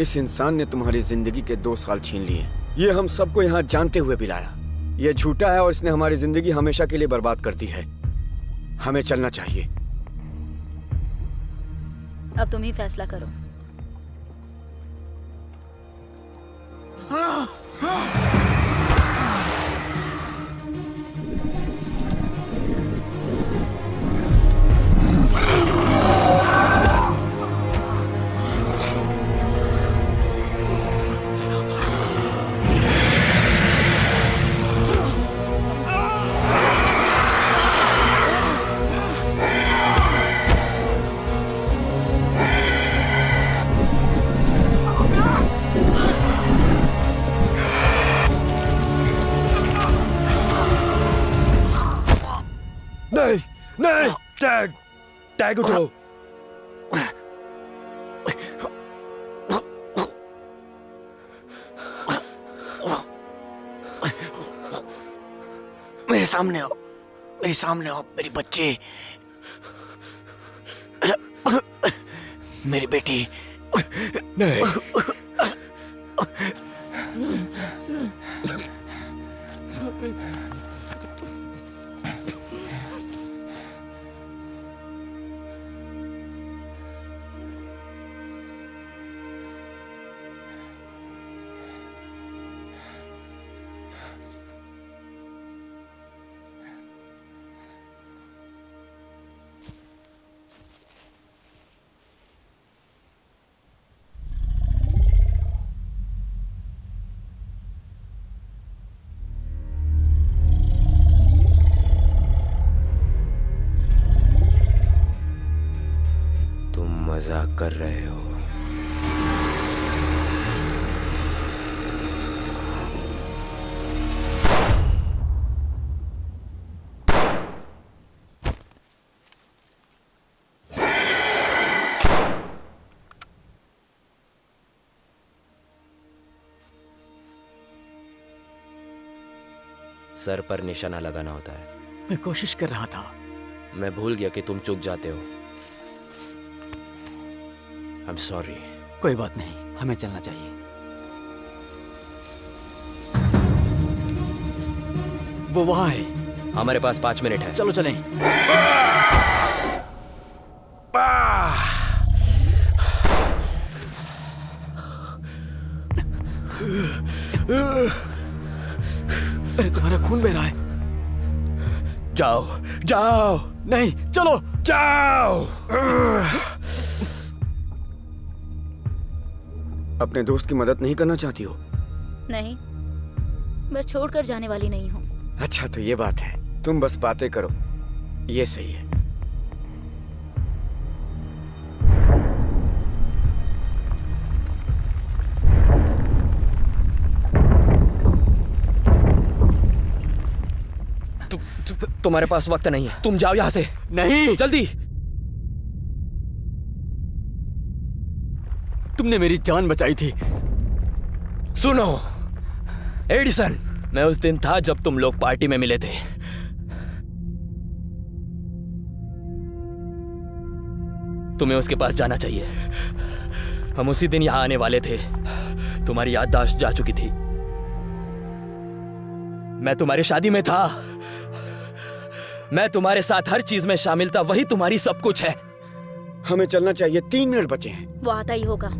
इस इंसान ने तुम्हारी जिंदगी के 2 साल छीन लिए। ये हम सबको यहाँ जानते हुए पिलाया। ये झूठा है और इसने हमारी जिंदगी हमेशा के लिए बर्बाद कर दी है। हमें चलना चाहिए। अब तुम ही फैसला करो। नहीं नहीं, टैग टैग उठाओ। मेरे सामने आओ, मेरे सामने आओ, मेरी बच्चे, मेरी बेटी। नहीं, मजाक कर रहे हो? सर पर निशाना लगाना होता है। मैं कोशिश कर रहा था। मैं भूल गया कि तुम चूक जाते हो। I'm sorry। कोई बात नहीं, हमें चलना चाहिए। वो वहां है। हमारे पास 5 मिनट है। चलो चलें। अरे तुम्हारा खून बह रहा है। जाओ जाओ। नहीं, चलो जाओ। अपने दोस्त की मदद नहीं करना चाहती हो? नहीं, बस छोड़कर जाने वाली नहीं हूँ। अच्छा, तो ये बात है। तुम बस बातें करो, ये सही है। तुम्हारे पास वक्त नहीं है, तुम जाओ यहां से। नहीं, जल्दी। तुमने मेरी जान बचाई थी। सुनो एडिसन, मैं उस दिन था जब तुम लोग पार्टी में मिले थे। तुम्हें उसके पास जाना चाहिए। हम उसी दिन यहां आने वाले थे। तुम्हारी याददाश्त जा चुकी थी। मैं तुम्हारी शादी में था। मैं तुम्हारे साथ हर चीज में शामिल था। वही तुम्हारी सब कुछ है। हमें चलना चाहिए, 3 मिनट बचे हैं। वो आता ही होगा।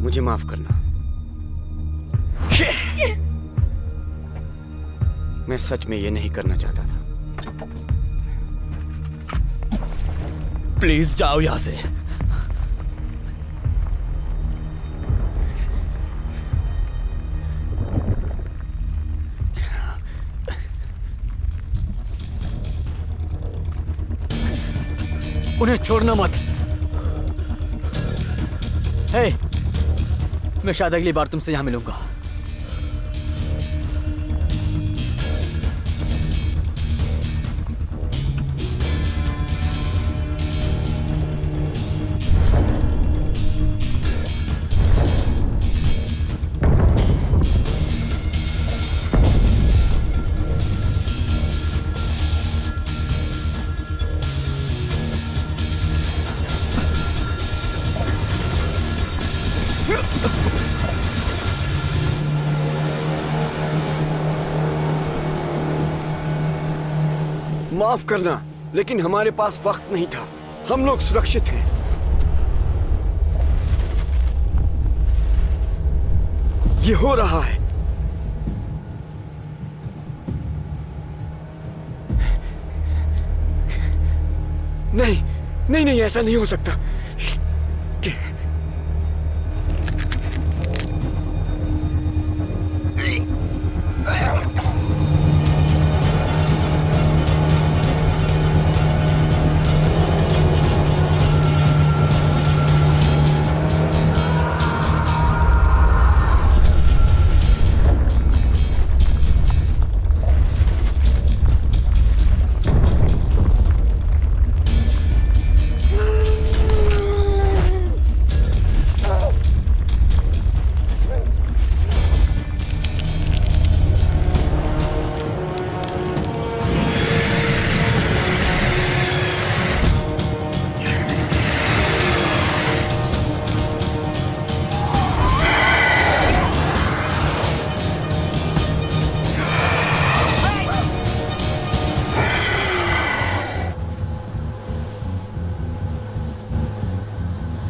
मुझे माफ करना। मैं सच में ये नहीं करना चाहता था। प्लीज जाओ यहां से। उन्हें छोड़ना मत। हे, मैं शायद अगली बार तुमसे यहां मिलूंगा। माफ करना, लेकिन हमारे पास वक्त नहीं था। हम लोग सुरक्षित हैं। ये हो रहा है। नहीं नहीं नहीं, ऐसा नहीं हो सकता।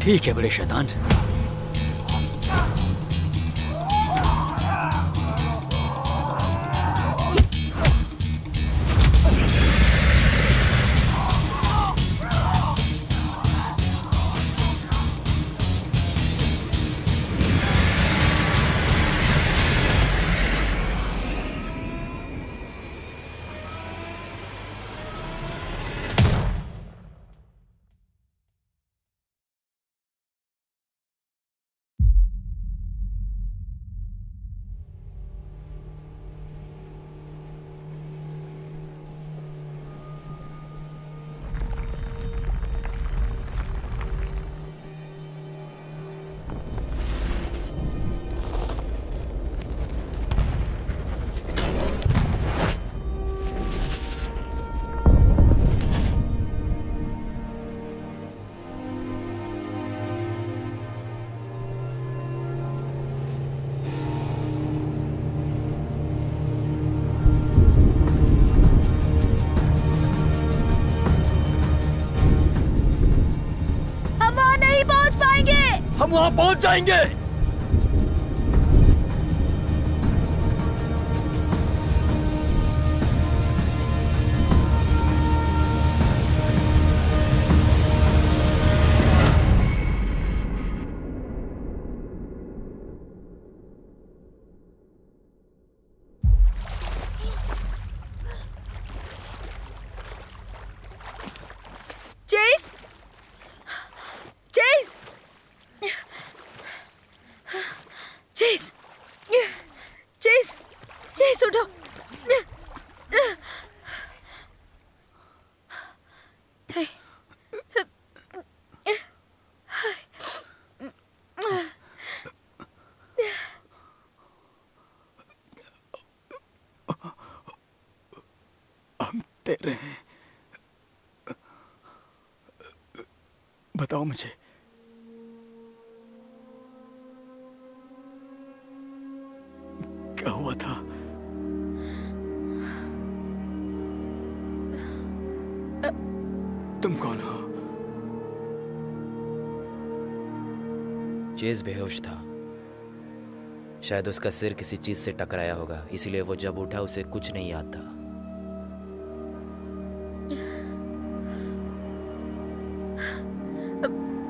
ठीक है बड़े शैतान। हम वहां पहुंच जाएंगे। Chase, Chase, Chase, Chase, Chase उठो। तैर रहे हैं। बताओ मुझे, क्या हुआ था? तुम कौन हो? चेज बेहोश था। शायद उसका सिर किसी चीज से टकराया होगा, इसलिए वो जब उठा उसे कुछ नहीं याद था।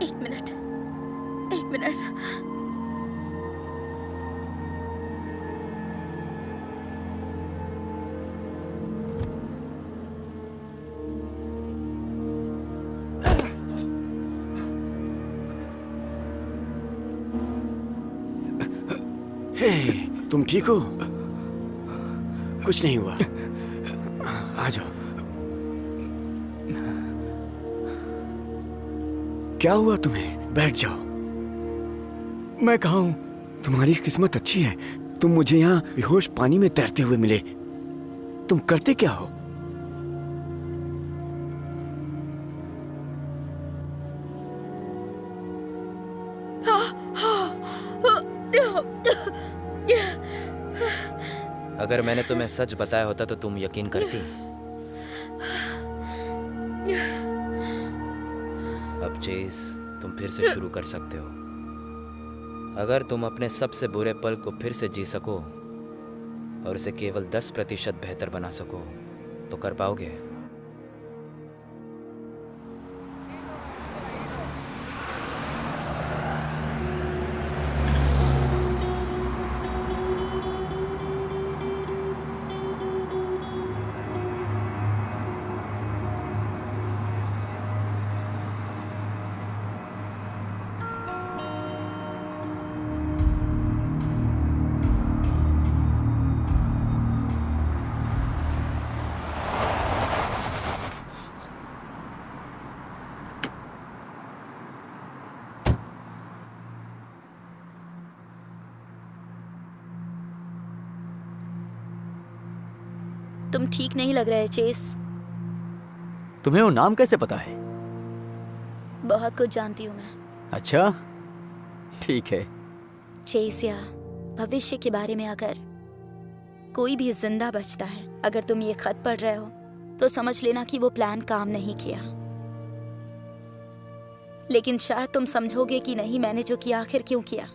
एक मिनट। हे, तुम ठीक हो? कुछ नहीं हुआ। आ जाओ। क्या हुआ तुम्हें? बैठ जाओ। मैं कहा हूं, तुम्हारी किस्मत अच्छी है, तुम मुझे यहाँ बेहोश पानी में तैरते हुए मिले। तुम करते क्या हो? अगर मैंने तुम्हें सच बताया होता तो तुम यकीन करती। अब चेज, तुम फिर से शुरू कर सकते हो। अगर तुम अपने सबसे बुरे पल को फिर से जी सको और उसे केवल 10% बेहतर बना सको तो कर पाओगे। तुम ठीक नहीं लग रहे चेस। तुम्हें वो नाम कैसे पता है? बहुत कुछ जानती हूँ मैं। अच्छा, ठीक है। चेस या भविष्य के बारे में अगर कोई भी जिंदा बचता है, अगर तुम ये खत पढ़ रहे हो तो समझ लेना कि वो प्लान काम नहीं किया। लेकिन शायद तुम समझोगे कि नहीं, मैंने जो किया आखिर क्यों किया।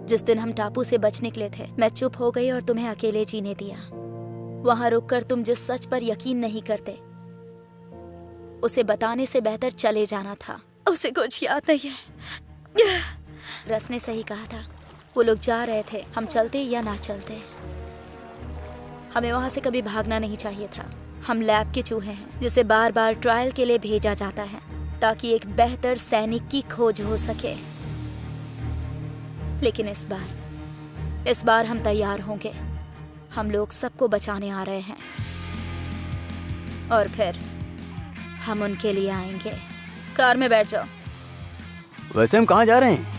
जिस दिन हम टापू से बच निकले थे, मैं चुप हो गई और तुम्हें अकेले जीने दिया। वहां रुककर तुम जिस सच पर यकीन नहीं करते उसे बताने से बेहतर चले जाना था। उसे कुछ याद नहीं है। रस ने सही कहा था, वो लोग जा रहे थे, हम चलते या ना चलते। हमें वहां से कभी भागना नहीं चाहिए था। हम लैब के चूहे हैं जिसे बार बार ट्रायल के लिए भेजा जाता है ताकि एक बेहतर सैनिक की खोज हो सके। लेकिन इस बार हम तैयार होंगे। हम लोग सबको बचाने आ रहे हैं और फिर हम उनके लिए आएंगे। कार में बैठ जाओ। वैसे हम कहाँ जा रहे हैं?